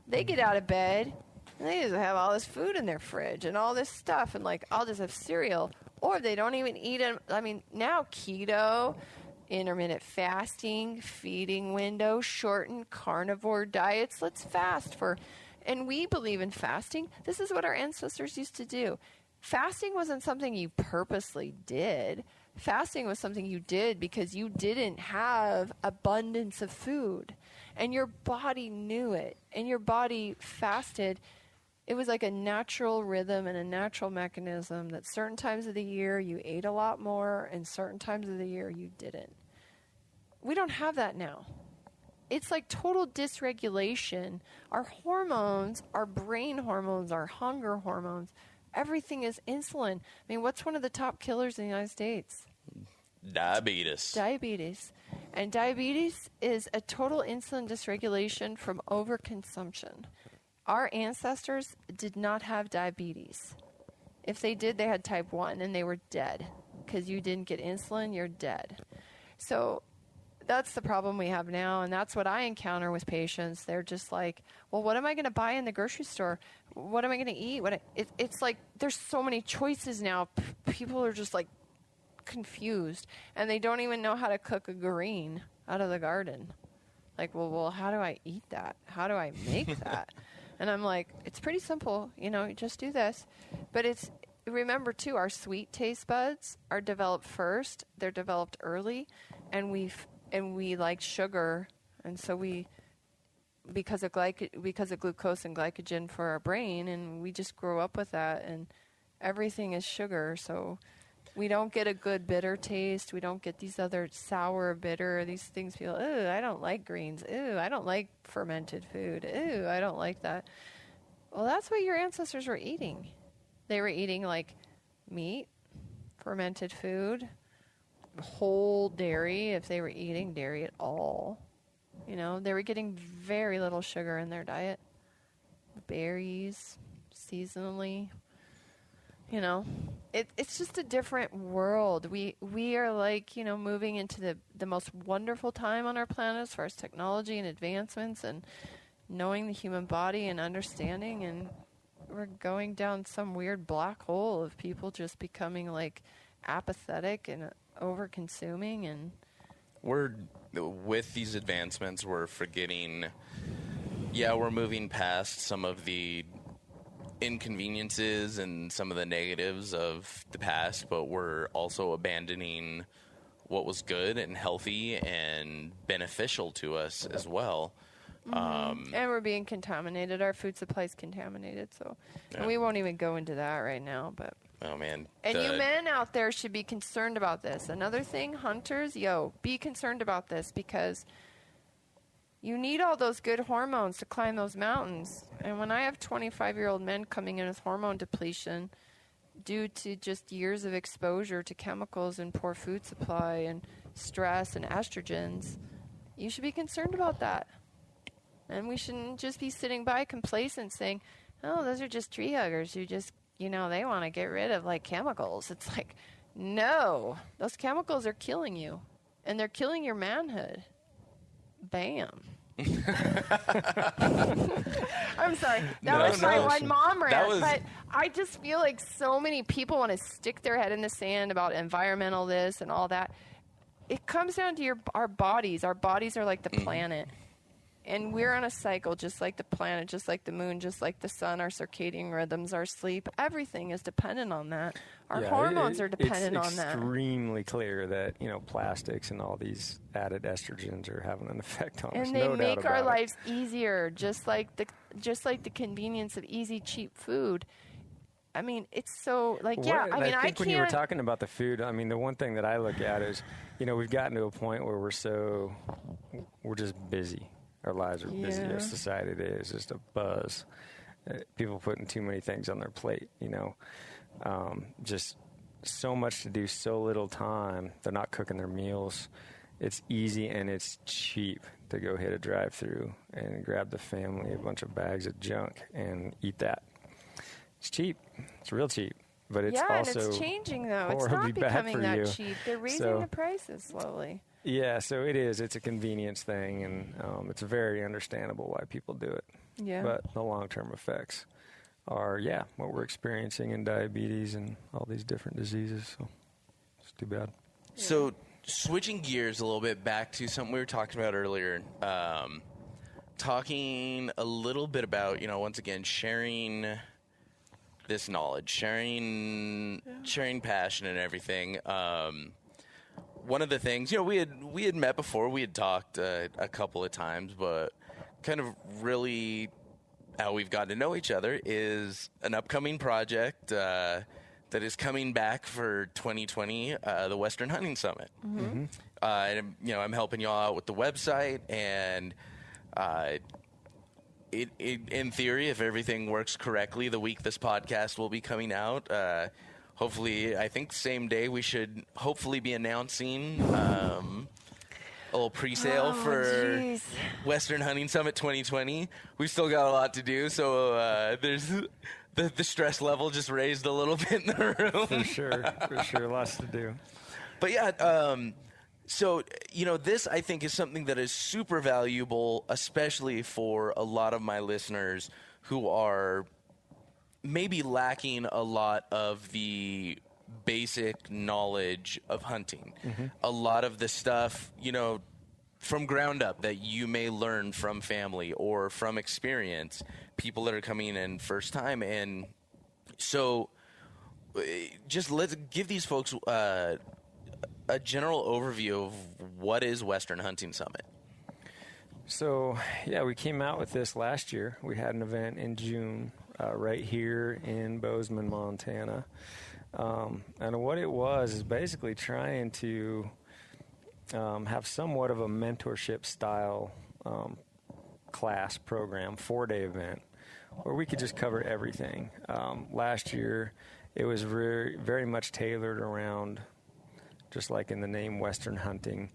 They get out of bed, and they just have all this food in their fridge and all this stuff, and like, I'll just have cereal. Or they don't even eat it. I mean, now keto, intermittent fasting, feeding window, shortened carnivore diets. Let's fast for, and we believe in fasting. This is what our ancestors used to do. Fasting wasn't something you purposely did. Fasting was something you did because you didn't have abundance of food. And your body knew it. And your body fasted. It was like a natural rhythm and a natural mechanism that certain times of the year you ate a lot more and certain times of the year you didn't. We don't have that now. It's like total dysregulation. Our hormones, our brain hormones, our hunger hormones, everything is insulin. I mean, what's one of the top killers in the United States? Diabetes. Diabetes. And diabetes is a total insulin dysregulation from overconsumption. Our ancestors did not have diabetes. If they did, they had type 1 and they were dead. Because you didn't get insulin, you're dead. So that's the problem we have now, and that's what I encounter with patients. They're just like, well, what am I going to buy in the grocery store? What am I going to eat? It's like there's so many choices now. People are just like confused, and they don't even know how to cook a green out of the garden. Like, well, how do I eat that? How do I make that? And I'm like, it's pretty simple. You know, just do this. But remember, too, our sweet taste buds are developed first. They're developed early, and we like sugar, and so because of glucose and glycogen for our brain, and we just grow up with that, and everything is sugar, so we don't get a good bitter taste. We don't get these other sour, bitter, these things feel, ooh, I don't like greens. Ooh, I don't like fermented food. Ooh, I don't like that. Well, that's what your ancestors were eating. They were eating like meat, fermented food, whole dairy, if they were eating dairy at all. You know, they were getting very little sugar in their diet. Berries, seasonally. You know, it's just a different world. We are like, you know, moving into the most wonderful time on our planet as far as technology and advancements and knowing the human body and understanding, and we're going down some weird black hole of people just becoming like apathetic and over consuming. And with these advancements, we're forgetting, we're moving past some of the inconveniences and some of the negatives of the past, but we're also abandoning what was good and healthy and beneficial to us as well. And we're being contaminated. Our food supply is contaminated, and we won't even go into that right now. But oh man, and you men out there should be concerned about this. Another thing, hunters, be concerned about this, because you need all those good hormones to climb those mountains. And when I have 25-year-old men coming in with hormone depletion due to just years of exposure to chemicals and poor food supply and stress and estrogens, you should be concerned about that. And we shouldn't just be sitting by complacent saying, oh, those are just tree huggers who just, you know, they want to get rid of, like, chemicals. It's like, no, those chemicals are killing you. And they're killing your manhood. Bam. I'm sorry. That was my one mom rant. But I just feel like so many people want to stick their head in the sand about environmental this and all that. It comes down to our bodies. Our bodies are like the planet. And we're on a cycle just like the planet, just like the moon, just like the sun, our circadian rhythms, our sleep. Everything is dependent on that. Our hormones are dependent on that. It's extremely clear that, you know, plastics and all these added estrogens are having an effect on us. And they make our lives easier, just like the convenience of easy, cheap food. I mean, it's so, like, I think when you were talking about the food, I mean, the one thing that I look at is, you know, we've gotten to a point where we're just busy. Our lives are busy. Our society today is just a buzz. People putting too many things on their plate, you know. Just so much to do, so little time. They're not cooking their meals. It's easy and it's cheap to go hit a drive-through and grab the family a bunch of bags of junk and eat that. It's cheap. It's real cheap. But it's also and it's changing, though. It's horribly not becoming bad for that cheap. They're raising the prices slowly. Yeah, so it is. It's a convenience thing, and it's very understandable why people do it. Yeah. But the long-term effects are, what we're experiencing in diabetes and all these different diseases. So it's too bad. Yeah. So switching gears a little bit back to something we were talking about earlier, talking a little bit about, you know, once again, sharing this knowledge, sharing passion and everything. One of the things, you know, we had met before, we had talked a couple of times, but kind of really how we've gotten to know each other is an upcoming project that is coming back for 2020, the Western Hunting Summit. Mm-hmm. And, you know, I'm helping y'all out with the website, and in theory, if everything works correctly, the week this podcast will be coming out, hopefully, I think same day we should hopefully be announcing a little presale for Western Hunting Summit 2020. We've still got a lot to do, so there's the stress level just raised a little bit in the room. For sure, lots to do. But yeah, so, you know, this I think is something that is super valuable, especially for a lot of my listeners who are maybe lacking a lot of the basic knowledge of hunting. Mm-hmm. A lot of the stuff, you know, from ground up that you may learn from family or from experience, people that are coming in first time. And so just let's give these folks a general overview of what is Western Hunting Summit. So, we came out with this last year. We had an event in June right here in Bozeman, Montana. And what it was is basically trying to have somewhat of a mentorship style class program, 4-day event, where we could just cover everything. Last year, it was very much tailored around, just like in the name, Western hunting,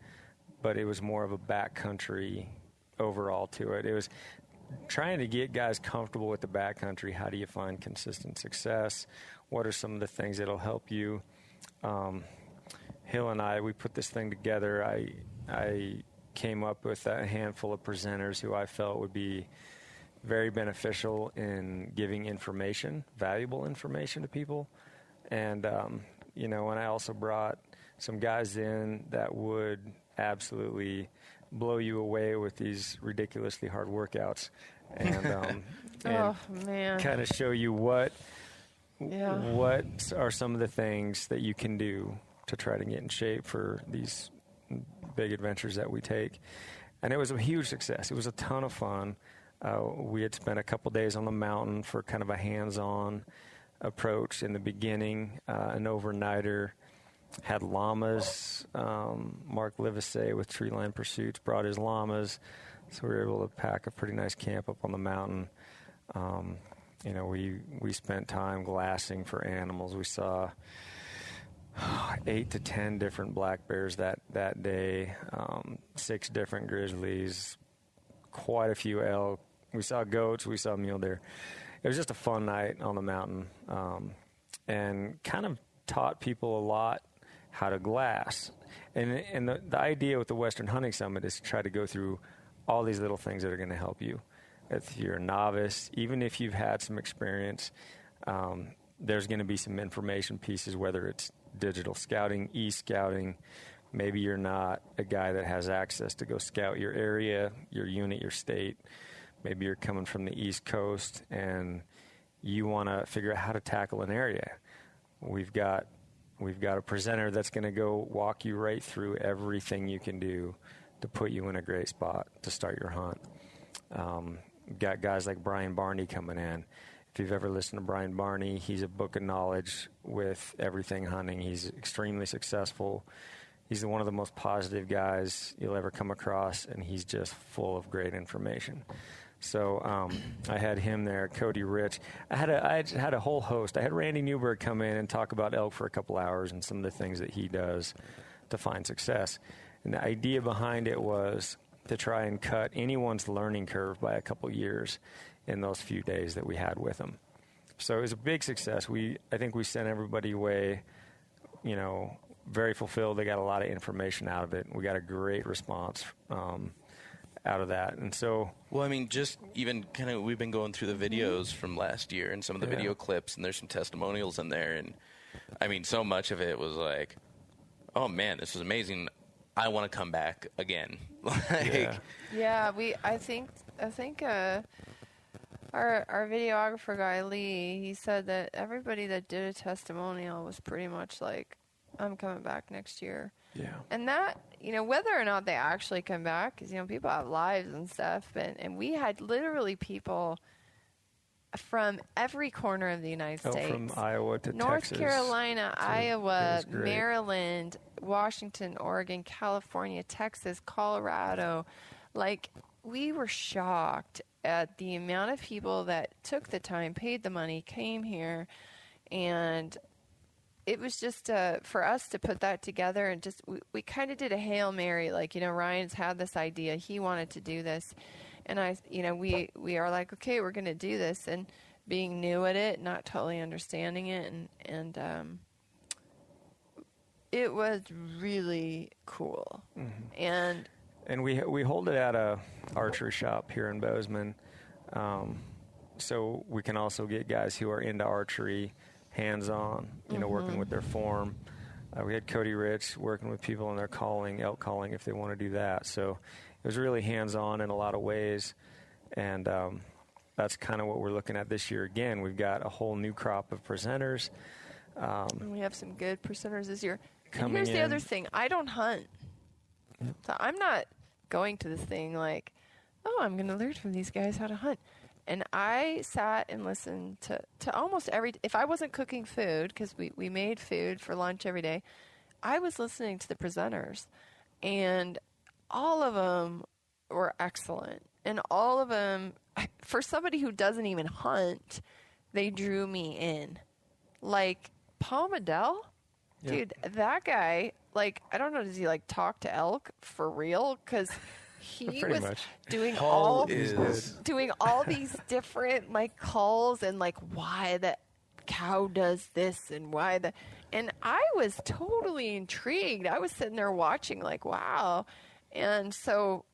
but it was more of a backcountry overall to it. It was trying to get guys comfortable with the backcountry. How do you find consistent success? What are some of the things that'll help you? Hill and I, we put this thing together. I came up with a handful of presenters who I felt would be very beneficial in giving information, valuable information to people. And, and I also brought some guys in that would absolutely blow you away with these ridiculously hard workouts and kind of show you what are some of the things that you can do to try to get in shape for these big adventures that we take. And it was a huge success. It was a ton of fun. We had spent a couple days on the mountain for kind of a hands-on approach in the beginning, an overnighter. Had llamas. Mark Livesey with Tree Line Pursuits brought his llamas, so we were able to pack a pretty nice camp up on the mountain. We spent time glassing for animals. We saw 8 to 10 different black bears that day, 6 different grizzlies, quite a few elk. We saw goats. We saw mule deer. It was just a fun night on the mountain, and kind of taught people a lot how to glass. And the idea with the Western Hunting Summit is to try to go through all these little things that are going to help you. If you're a novice, even if you've had some experience, there's going to be some information pieces, whether it's digital scouting, e-scouting. Maybe you're not a guy that has access to go scout your area, your unit, your state. Maybe you're coming from the East Coast and you want to figure out how to tackle an area. We've got a presenter that's going to go walk you right through everything you can do to put you in a great spot to start your hunt. Got guys like Brian Barney coming in. If you've ever listened to Brian Barney, he's a book of knowledge with everything hunting. He's extremely successful. He's one of the most positive guys you'll ever come across, and he's just full of great information. So I had him there, Cody Rich. I had a whole host. I had Randy Newberg come in and talk about elk for a couple hours and some of the things that he does to find success. And the idea behind it was to try and cut anyone's learning curve by a couple years in those few days that we had with him. So it was a big success. I think we sent everybody away, very fulfilled. They got a lot of information out of it. We got a great response out of that. And so, well, I mean, just even kind of, we've been going through the videos from last year and some of the video clips, and there's some testimonials in there. And I mean, so much of it was like, oh man, this is amazing. I want to come back again. I think our videographer guy, Lee, he said that everybody that did a testimonial was pretty much like, I'm coming back next year. Yeah. And that, whether or not they actually come back, because, people have lives and stuff, and we had literally people from every corner of the United States. From Iowa to North Texas. Carolina, Iowa, Maryland, Washington, Oregon, California, Texas, Colorado. Like, we were shocked at the amount of people that took the time, paid the money, came here, and it was just for us to put that together, and just we kind of did a Hail Mary. Like, Ryan's had this idea. He wanted to do this. And we are like, okay, we're going to do this. And being new at it, not totally understanding it. And it was really cool. Mm-hmm. And we hold it at a archery shop here in Bozeman. So we can also get guys who are into archery hands-on, working with their form. We had Cody Rich working with people in their elk calling if they want to do that. So it was really hands-on in a lot of ways, and that's kind of what we're looking at this year. Again, we've got a whole new crop of presenters. We have some good presenters this year. And here's the other thing. I don't hunt. Yep. So I'm not going to this thing like, oh, I'm going to learn from these guys how to hunt. And I sat and listened to almost if I wasn't cooking food, because we made food for lunch every day, I was listening to the presenters. And all of them were excellent. And all of them for somebody who doesn't even hunt, they drew me in. Like Paul Medell, dude, that guy, like, I don't know, does he like talk to elk for real? Because he was doing all these different like calls and like why the cow does this and why the, and I was totally intrigued. I was sitting there watching like, wow. And so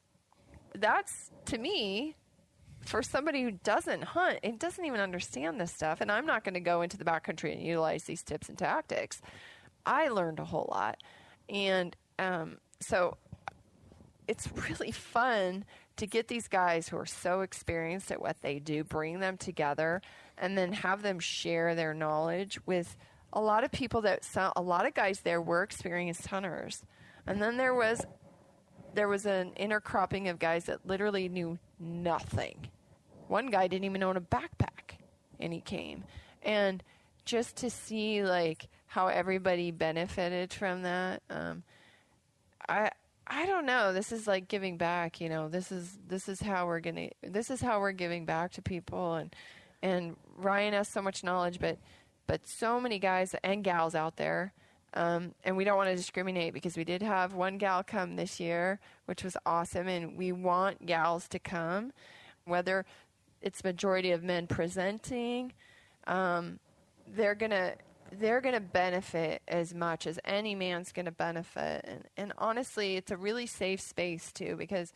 that's, to me, for somebody who doesn't hunt and doesn't even understand this stuff, and I'm not going to go into the backcountry and utilize these tips and tactics, I learned a whole lot. And so it's really fun to get these guys who are so experienced at what they do, bring them together, and then have them share their knowledge with a lot of people a lot of guys there were experienced hunters. And then there was an intercropping of guys that literally knew nothing. One guy didn't even own a backpack, and he came. And just to see like how everybody benefited from that, I don't know. This is like giving back, you know. This is how we're giving back to people, and Ryan has so much knowledge, but so many guys and gals out there. And we don't want to discriminate because we did have one gal come this year, which was awesome, and we want gals to come, whether it's majority of men presenting. They're gonna benefit as much as any man's gonna benefit, and honestly, it's a really safe space too. Because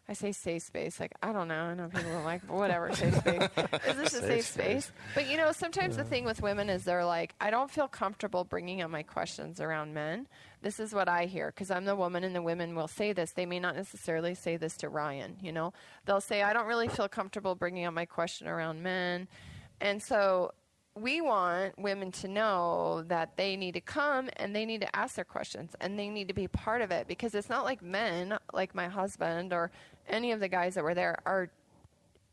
I say safe space, like I don't know. I know people are like, whatever, safe space. Is this a safe space? But you know, sometimes the thing with women is they're like, I don't feel comfortable bringing up my questions around men. This is what I hear because I'm the woman, and the women will say this. They may not necessarily say this to Ryan. You know, they'll say, I don't really feel comfortable bringing up my question around men, and so we want women to know that they need to come and they need to ask their questions and they need to be part of it, because it's not like men, like my husband or any of the guys that were there, are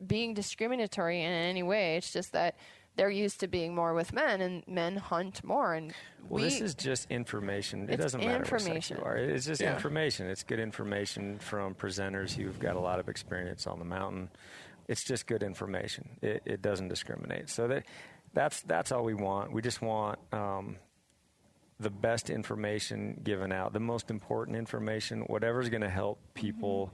being discriminatory in any way. It's just that they're used to being more with men, and men hunt more. And this is just information. It doesn't matter what sex you are. It's just information. It's good information from presenters who've got a lot of experience on the mountain. It's just good information. It doesn't discriminate. So that's all we want. We just want the best information given out, the most important information, whatever's going to help people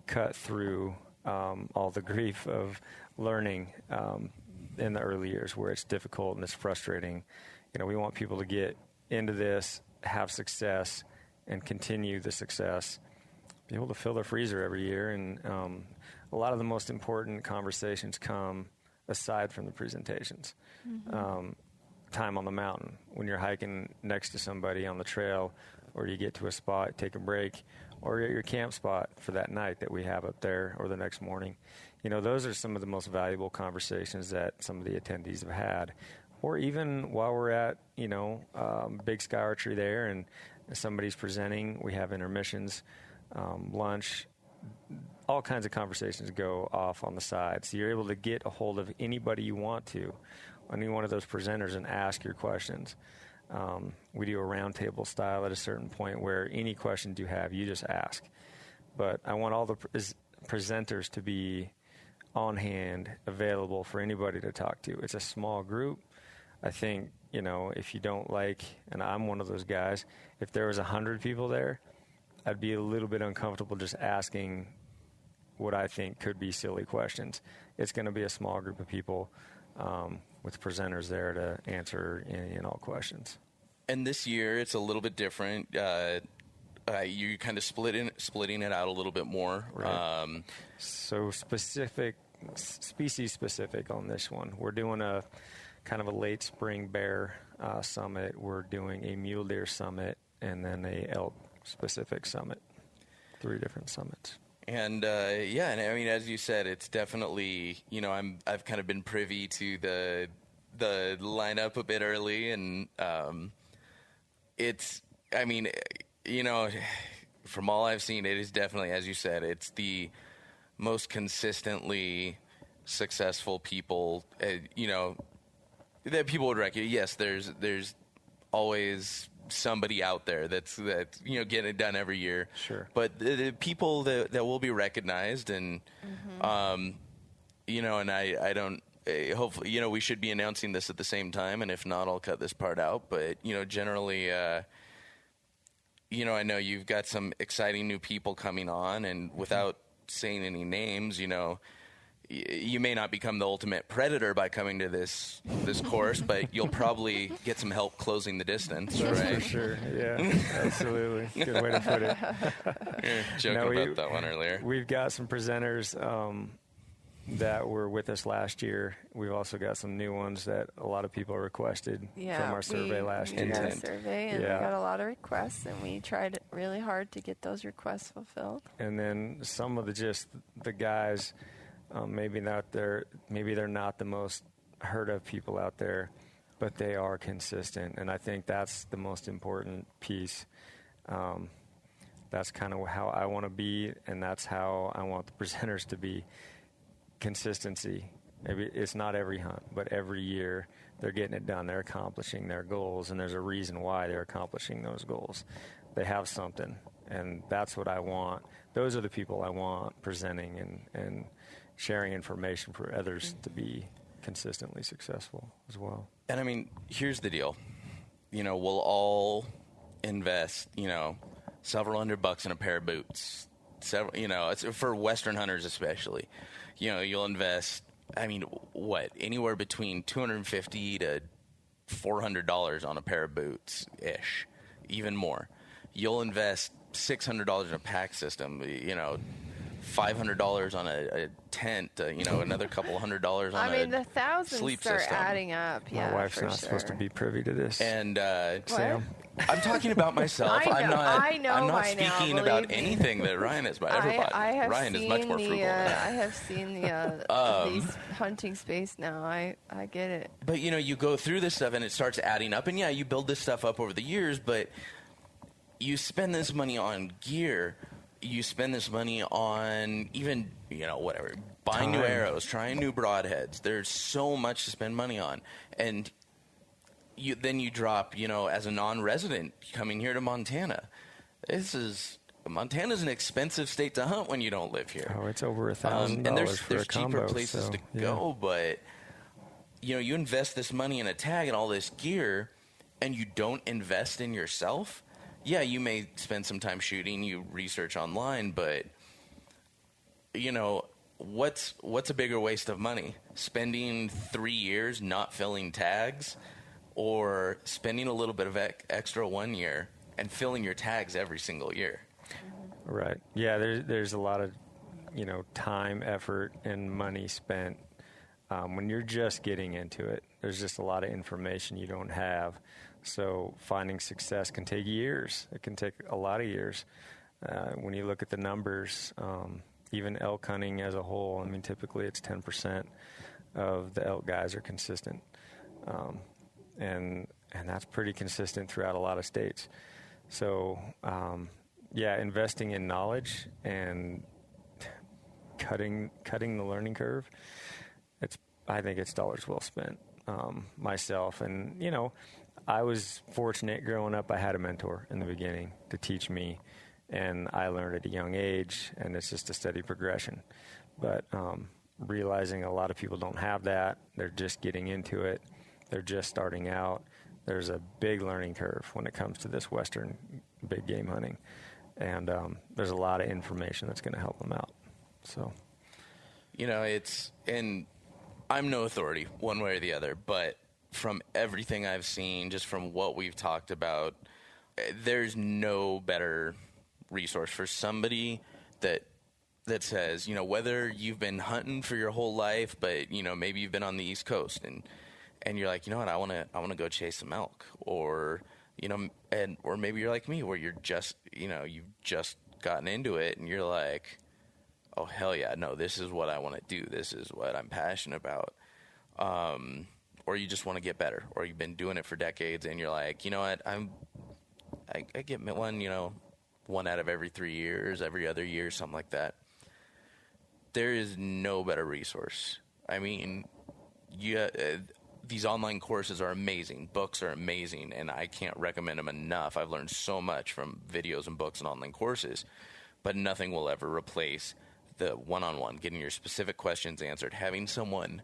cut through all the grief of learning in the early years where it's difficult and it's frustrating. You know, we want people to get into this, have success, and continue the success, be able to fill their freezer every year. And a lot of the most important conversations come aside from the presentations. Time on the mountain, when you're hiking next to somebody on the trail, or you get to a spot, take a break, or you're at your camp spot for that night that we have up there, or the next morning. You know, those are some of the most valuable conversations that some of the attendees have had. Or even while we're at, you know, Big Sky Archery there and somebody's presenting, we have intermissions, lunch, all kinds of conversations go off on the side. So you're able to get a hold of anybody you want to, any one of those presenters, and ask your questions. We do a roundtable style at a certain point where any questions you have, you just ask. But I want all the presenters to be on hand, available for anybody to talk to. It's a small group. I think, you know, if you don't like, and I'm one of those guys, if there was 100 people there, I'd be a little bit uncomfortable just asking what I think could be silly questions. It's going to be a small group of people with presenters there to answer any and all questions. And this year, it's a little bit different. You kind of splitting it out a little bit more. Right. So species specific on this one. We're doing a kind of a late spring bear summit. We're doing a mule deer summit, and then a elk specific summit. 3 different summits. And and I mean, as you said, it's definitely, you know, I've kind of been privy to the lineup a bit early, and it's, I mean, you know, from all I've seen, it is definitely, as you said, it's the most consistently successful people, you know, that people would recognize. Yes, there's always somebody out there that's you know, getting it done every year. Sure. But the people that will be recognized, and and I don't. Hopefully, we should be announcing this at the same time, and if not, I'll cut this part out. But generally, I know you've got some exciting new people coming on, and without saying any names, you may not become the ultimate predator by coming to this course, but you'll probably get some help closing the distance. That's right? for sure. Yeah, absolutely. Good way to put it. Joking about that one earlier. We've got some presenters that were with us last year. We've also got some new ones that a lot of people requested from our survey last year. We did a survey, and we got a lot of requests, and we tried really hard to get those requests fulfilled. And then some of the guys, maybe they're not the most heard of people out there, but they are consistent, and I think that's the most important piece. That's kind of how I want to be, and that's how I want the presenters to be. Consistency. Maybe it's not every hunt, but every year they're getting it done. They're accomplishing their goals, and there's a reason why they're accomplishing those goals. They have something, and that's what I want. Those are the people I want presenting and sharing information for others to be consistently successful as well. And I mean, here's the deal. We'll all invest, several $100 in a pair of boots. It's for Western hunters especially. You'll invest, anywhere between $250 to $400 on a pair of boots ish, even more. You'll invest $600 in a pack system, $500 on a tent, another couple $100 on the thousands sleep start system. adding up. Yeah, my wife's not supposed to be privy to this. And Sam, I'm talking about myself. I'm not speaking about anything that Ryan is about. Everybody. Ryan is much more frugal than that. I have seen these hunting space now. I get it. But you go through this stuff and it starts adding up, and you build this stuff up over the years. But you spend this money on gear. You spend this money on even, whatever, buying new arrows, trying new broadheads. There's so much to spend money on. And then you drop, as a non-resident coming here to Montana. Montana's an expensive state to hunt when you don't live here. Oh, it's over $1,000 and there's for a combo, cheaper places to go, but, you invest this money in a tag and all this gear, and you don't invest in yourself. Yeah, you may spend some time shooting, you research online, but, what's a bigger waste of money? Spending 3 years not filling tags, or spending a little bit of extra 1 year and filling your tags every single year? Right. Yeah, there's a lot of, time, effort, and money spent. When you're just getting into it, there's just a lot of information you don't have. So finding success can take years. It can take a lot of years. When you look at the numbers, even elk hunting as a whole, typically it's 10% of the elk guys are consistent. And that's pretty consistent throughout a lot of states. So, investing in knowledge and cutting the learning curve, I think it's dollars well spent. Myself, and I was fortunate growing up. I had a mentor in the beginning to teach me, and I learned at a young age, and it's just a steady progression. But realizing a lot of people don't have that, they're just getting into it, they're just starting out. There's a big learning curve when it comes to this Western big game hunting, and there's a lot of information that's going to help them out. So, and I'm no authority one way or the other, but from everything I've seen, just from what we've talked about, there's no better resource for somebody that says, whether you've been hunting for your whole life, but maybe you've been on the East Coast and you're like, I want to go chase some elk, or or maybe you're like me, where you're just you've just gotten into it and you're like, oh hell yeah, no, this is what I want to do, this is what I'm passionate about. Or you just want to get better, or you've been doing it for decades and you're like, I get one out of every 3 years, every other year, something like that. There is no better resource. These online courses are amazing. Books are amazing, and I can't recommend them enough. I've learned so much from videos and books and online courses, but nothing will ever replace the one-on-one, getting your specific questions answered, having someone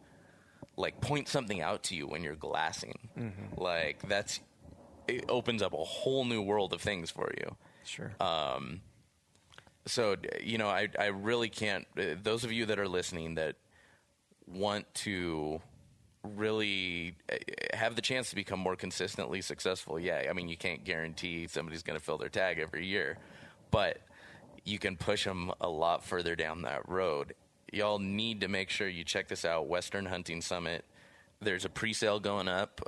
like point something out to you when you're glassing, like it opens up a whole new world of things for you. Sure. So, you know, I really can't, those of you that are listening that want to really have the chance to become more consistently successful, I mean, you can't guarantee somebody's going to fill their tag every year, but you can push them a lot further down that road. Y'all need to make sure you check this out, Western Hunting Summit. There's a pre-sale going up.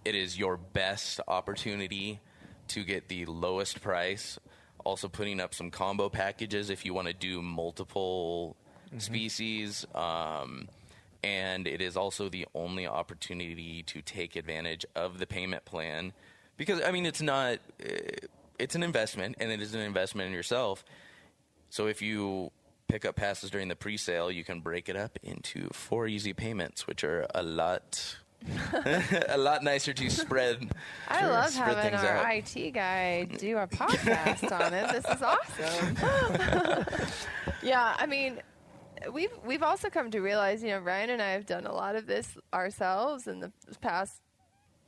It is your best opportunity to get the lowest price. Also putting up some combo packages if you want to do multiple species. And it is also the only opportunity to take advantage of the payment plan. Because, I mean, it's not... it's an investment, and it is an investment in yourself. So if you pick up passes during the pre-sale, you can break it up into 4 easy payments, which are a lot a lot nicer to spread. I love spread having things our out. IT guy do a podcast on it. This is awesome. Yeah, I mean, we've also come to realize, you know, Ryan and I have done a lot of this ourselves in the past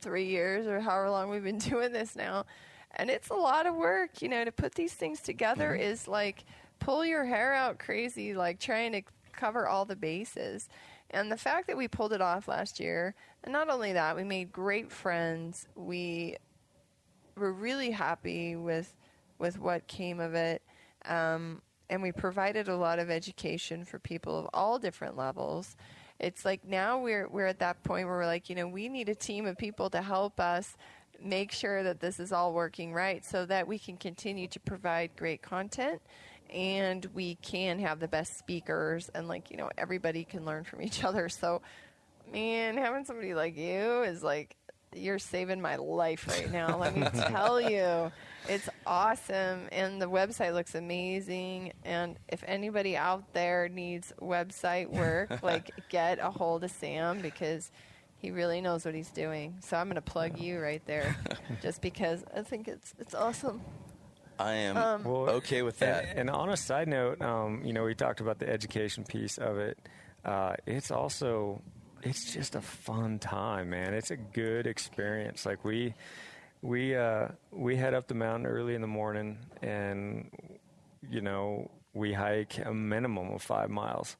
3 years or however long we've been doing this now. And it's a lot of work, you know, to put these things together is like pull your hair out crazy, like trying to cover all the bases. And the fact that we pulled it off last year, and not only that, we made great friends. We were really happy with what came of it. And we provided a lot of education for people of all different levels. It's like now we're at that point where we're like, you know, we need a team of people to help us make sure that this is all working right so that we can continue to provide great content and we can have the best speakers and, like, you know, everybody can learn from each other. So, man, having somebody like you is like, you're saving my life right now. Let me tell you, it's awesome. And the website looks amazing. And if anybody out there needs website work, like, get a hold of Sam because he really knows what he's doing. So I'm going to plug you right there just because I think it's awesome. I am okay with that. And on a side note, you know, we talked about the education piece of it. It's just a fun time, man. It's a good experience. Like we head up the mountain early in the morning, and you know, we hike a minimum of 5 miles,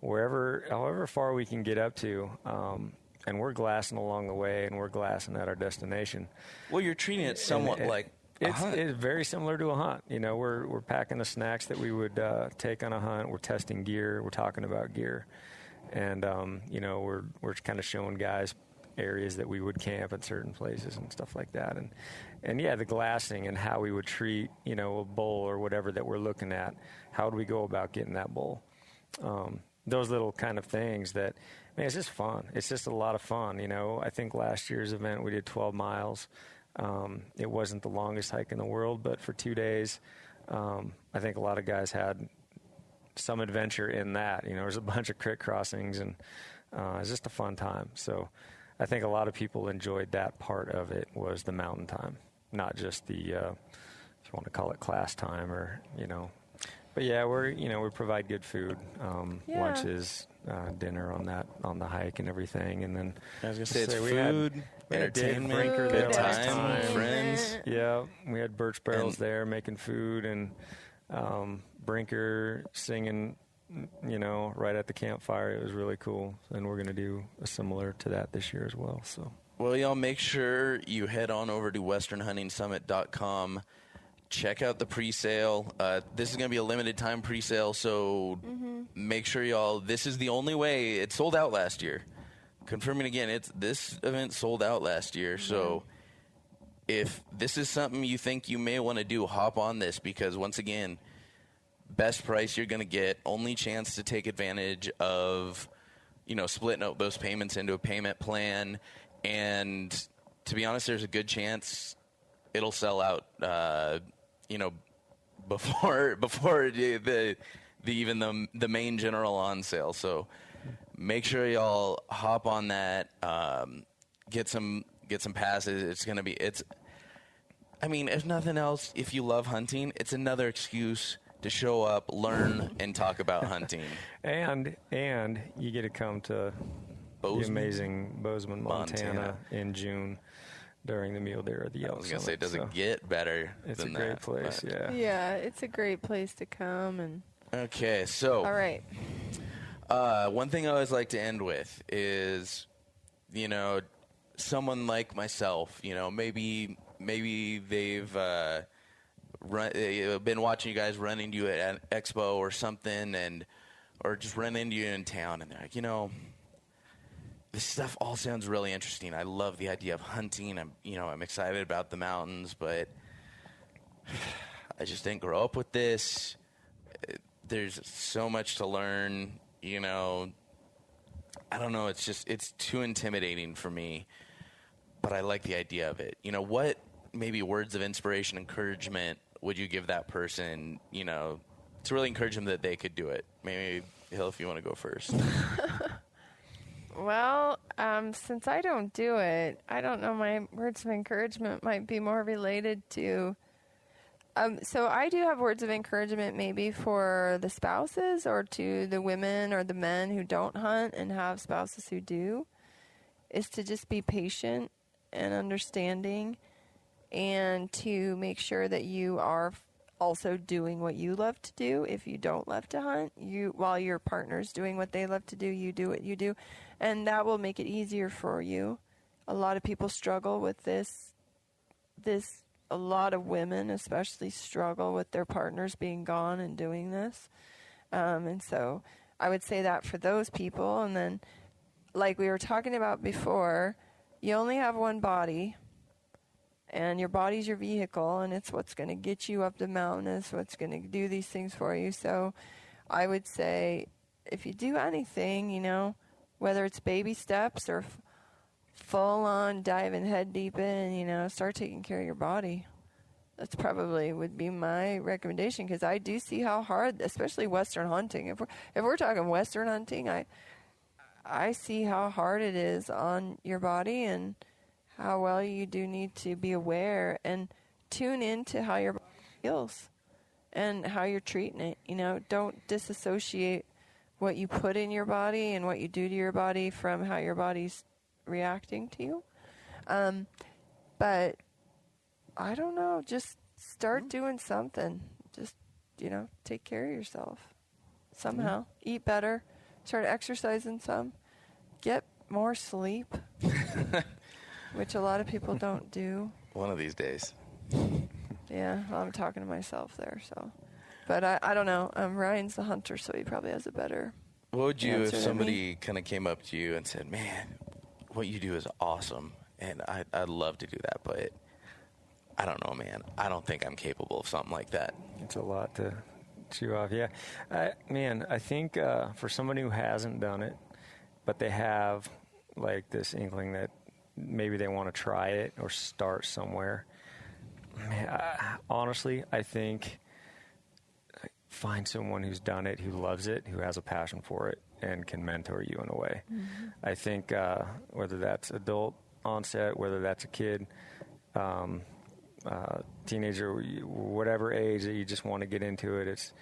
however far we can get up to. And we're glassing along the way, and we're glassing at our destination. Well, you're treating it somewhat like a hunt. It's very similar to a hunt. You know, we're packing the snacks that we would take on a hunt. We're testing gear. We're talking about gear. And, you know, we're kind of showing guys areas that we would camp at certain places and stuff like that. And yeah, the glassing and how we would treat, you know, a bull or whatever that we're looking at. How do we go about getting that bull? Those little kind of things that, man, it's just fun. It's just a lot of fun, you know. I think last year's event we did 12 miles. It wasn't the longest hike in the world, but for 2 days, I think a lot of guys had some adventure in that. You know, there's a bunch of creek crossings, and it's just a fun time. So I think a lot of people enjoyed that part of it was the mountain time, not just the, if you want to call it class time or, you know. But yeah, we provide good food, lunches, dinner on the hike and everything, and then I was gonna say it's we food, entertainment, good time, friends. Yeah, we had birch barrels there making food, and Brinker singing, you know, right at the campfire. It was really cool, and we're gonna do a similar to that this year as well. So, well, y'all make sure you head on over to westernhuntingsummit.com. Check out the pre-sale. This is going to be a limited time pre-sale, so make sure y'all, this is the only way. It sold out last year. Confirming again, this event sold out last year, so if this is something you think you may want to do, hop on this, because once again, best price you're going to get, only chance to take advantage of, you know, splitting up those payments into a payment plan, and to be honest, there's a good chance it'll sell out, you know, before the main general on sale. So make sure y'all hop on that, get some passes. I mean, if nothing else, if you love hunting, it's another excuse to show up, learn, and talk about hunting. And you get to come to the amazing Bozeman, Montana in June during the Mule Deer or the Elk. I was going to say, it doesn't get better than that. It's a great place, yeah. Yeah, it's a great place to come. And okay, so. All right. One thing I always like to end with is, you know, someone like myself, you know, maybe they've been watching you guys run into you at an expo or something, or just run into you in town, and they're like, you know, this stuff all sounds really interesting. I love the idea of hunting. I'm excited about the mountains, but I just didn't grow up with this. There's so much to learn, you know. I don't know. It's too intimidating for me, but I like the idea of it. You know, what maybe words of inspiration, encouragement would you give that person, you know, to really encourage them that they could do it? Maybe, Hill, if you want to go first. Well, since I don't do it, I don't know. My words of encouragement might be more related to. So I do have words of encouragement maybe for the spouses or to the women or the men who don't hunt and have spouses who do, is to just be patient and understanding, and to make sure that you are also doing what you love to do. If you don't love to hunt, while your partner's doing what they love to do, you do what you do. And that will make it easier for you. A lot of people struggle with this. A lot of women especially struggle with their partners being gone and doing this. And so I would say that for those people. And then, like we were talking about before, you only have one body. And your body's your vehicle, and it's what's going to get you up the mountain. It's what's going to do these things for you. So I would say if you do anything, you know, whether it's baby steps or full-on diving head deep in, you know, start taking care of your body. That's probably would be my recommendation, because I do see how hard, especially Western hunting. If we're talking Western hunting, I see how hard it is on your body and how well you do need to be aware and tune into how your body feels and how you're treating it. You know, don't disassociate what you put in your body and what you do to your body from how your body's reacting to you. But I don't know, just start doing something. Just, you know, take care of yourself somehow. Eat better, start exercising some, get more sleep. Which a lot of people don't do. One of these days. Yeah, well, I'm talking to myself there, so. But I don't know. Ryan's the hunter, so he probably has a better. What would you, if somebody kind of came up to you and said, man, what you do is awesome, and I'd love to do that, but I don't know, man. I don't think I'm capable of something like that. It's a lot to chew off, yeah. I think for somebody who hasn't done it, but they have, like, this inkling that maybe they want to try it or start somewhere. Man, honestly, I think find someone who's done it, who loves it, who has a passion for it, and can mentor you in a way. Mm-hmm. I think whether that's adult onset, whether that's a kid, teenager, whatever age that you just want to get into it, it's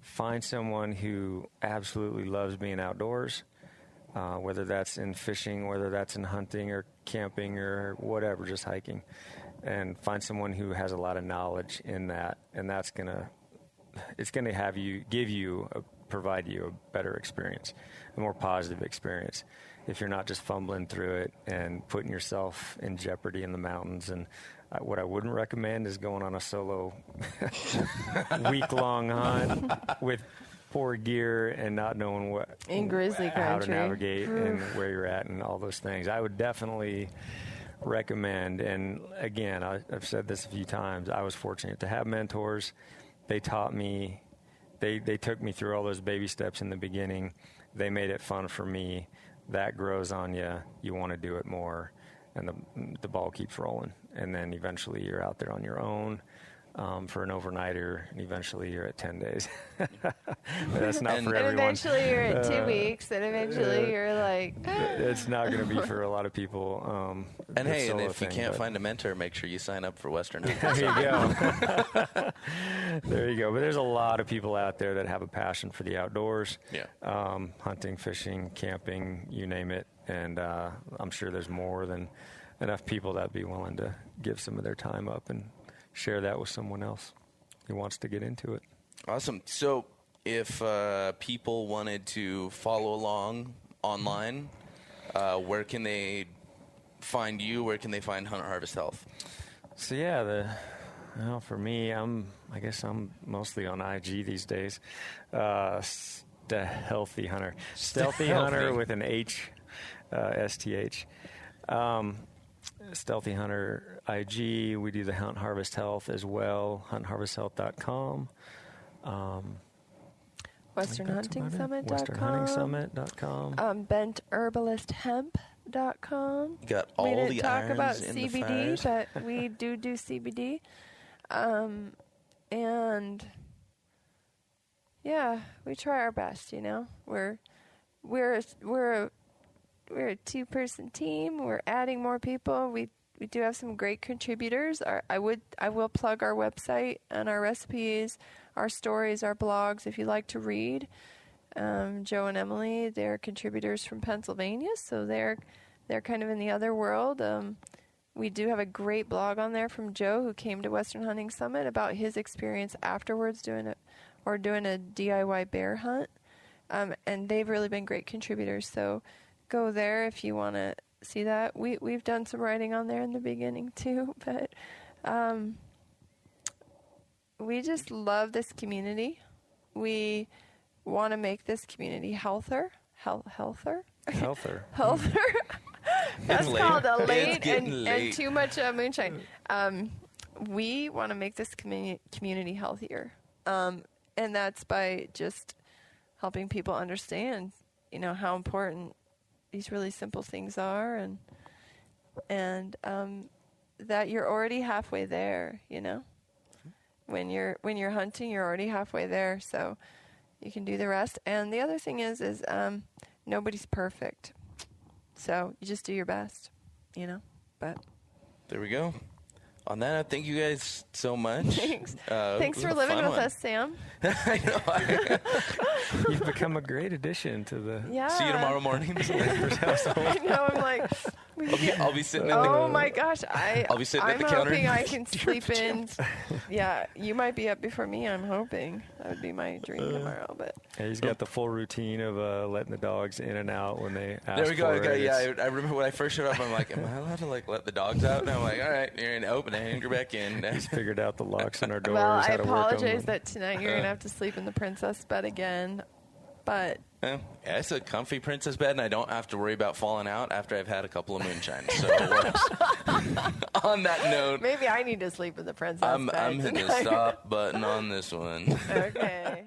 find someone who absolutely loves being outdoors. Whether that's in fishing, whether that's in hunting or camping or whatever, just hiking, and find someone who has a lot of knowledge in that, and that's it's gonna provide you a better experience, a more positive experience, if you're not just fumbling through it and putting yourself in jeopardy in the mountains. And what I wouldn't recommend is going on a solo week-long hunt with poor gear and not knowing in grizzly country, how to navigate and where you're at and all those things. I would definitely recommend, and again, I've said this a few times, I was fortunate to have mentors. They taught me, they took me through all those baby steps in the beginning. They made it fun for me. That grows on you. You want to do it more, and the ball keeps rolling. And then eventually you're out there on your own, for an overnighter, and eventually you're at 10 days. But that's not for everyone. And eventually you're at 2 weeks, and eventually you're like... It's not going to be for a lot of people. And hey, and if you can't find a mentor, make sure you sign up for Western Hunter. There you go. There you go. But there's a lot of people out there that have a passion for the outdoors. Yeah. Hunting, fishing, camping, you name it. And I'm sure there's more than enough people that'd be willing to give some of their time up and share that with someone else who wants to get into it. Awesome. So if people wanted to follow along online, where can they find you? Where can they find Hunt Harvest Health? So yeah, for me, I guess I'm mostly on IG these days. StHealthy Hunter. StHealthy Hunter with an H, STH. StHealthy Hunter IG. We do the Hunt Harvest Health as well. HuntHarvestHealth.com. WesternHuntingSummit.com. BentHerbalistHemp.com. You got all we the didn't talk irons about in CBD, the fires. but we do CBD. And yeah, we try our best. You know, we're a 2-person team. We're adding more people. We do have some great contributors. I will plug our website and our recipes, our stories, our blogs. If you like to read, Joe and Emily, they're contributors from Pennsylvania, so they're kind of in the other world. We do have a great blog on there from Joe, who came to Western Hunting Summit, about his experience afterwards doing a DIY bear hunt, and they've really been great contributors. So go there if you want to see that. We've done some writing on there in the beginning too, but we just love this community. We want to make this community healthier. That's called a late and too much moonshine. We want to make this community healthier, and that's by just helping people understand, how important these really simple things are, and that you're already halfway there. When you're hunting, you're already halfway there, so you can do the rest. And the other thing is nobody's perfect, so you just do your best, But there we go. On that, thank you guys so much. Thanks. Thanks for living with us, Sam. I know. You've become a great addition to the... Yeah. See you tomorrow morning. I know. I'm like... I'll be sitting at Oh, my gosh. I'll be sitting at the counter. I'm hoping I can sleep in. Yeah, you might be up before me, I'm hoping. That would be my dream tomorrow. But yeah, he's got the full routine of letting the dogs in and out when they ask There we go. for it. Yeah, I remember when I first showed up, I'm like, am I allowed to let the dogs out? And I'm like, all right, you're in open, anchor back in. He's figured out the locks on our doors. Well, I how to work apologize them. that tonight you're going to have to sleep in the princess bed again. But yeah, it's a comfy princess bed, and I don't have to worry about falling out after I've had a couple of moonshine. So it works. On that note, maybe I need to sleep in the princess bed. I'm hitting the stop button on this one. Okay.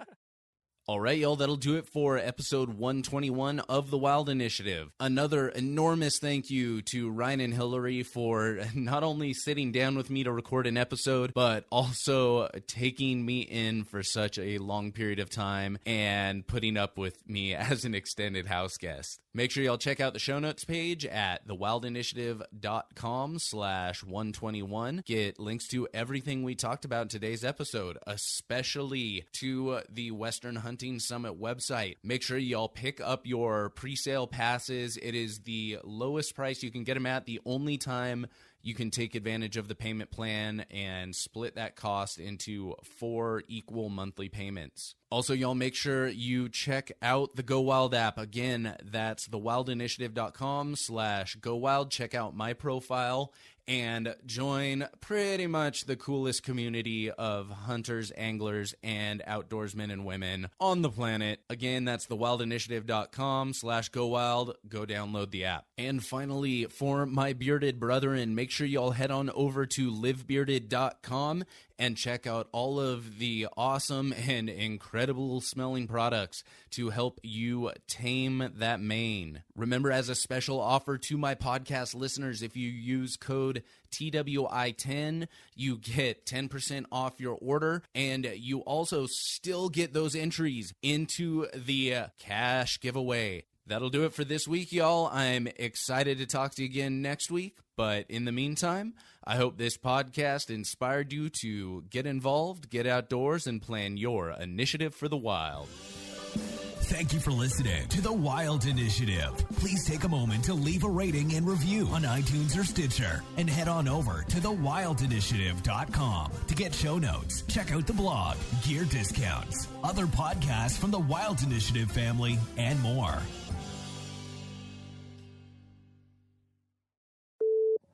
All right, y'all, that'll do it for episode 121 of The Wild Initiative. Another enormous thank you to Ryan and Hillary for not only sitting down with me to record an episode, but also taking me in for such a long period of time and putting up with me as an extended house guest. Make sure y'all check out the show notes page at thewildinitiative.com/121. Get links to everything we talked about in today's episode, especially to the Western Hunting Summit website. Make sure y'all pick up your pre-sale passes. It is the lowest price you can get them at. The only time you can take advantage of the payment plan and split that cost into 4 equal monthly payments. Also, y'all make sure you check out the Go Wild app. Again, that's thewildinitiative.com/Go Wild. Check out my profile and join pretty much the coolest community of hunters, anglers, and outdoorsmen and women on the planet. Again, that's thewildinitiative.com/Go Wild. Go download the app. And finally, for my bearded brethren, make sure sure y'all head on over to livebearded.com and check out all of the awesome and incredible smelling products to help you tame that mane. Remember, as a special offer to my podcast listeners, if you use code TWI10, you get 10% off your order, and you also still get those entries into the cash giveaway. That'll do it for this week, y'all. I'm excited to talk to you again next week. But in the meantime, I hope this podcast inspired you to get involved, get outdoors, and plan your initiative for the wild. Thank you for listening to The Wild Initiative. Please take a moment to leave a rating and review on iTunes or Stitcher. And head on over to thewildinitiative.com to get show notes, check out the blog, gear discounts, other podcasts from the Wild Initiative family, and more.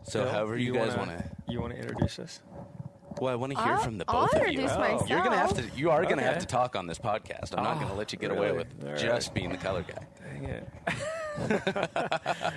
So however you guys want to... You want to introduce us? Well, I want to hear from the both of you. Myself. You're gonna have to. You are gonna have to talk on this podcast. I'm not gonna let you get away with just being the color guy. Dang it.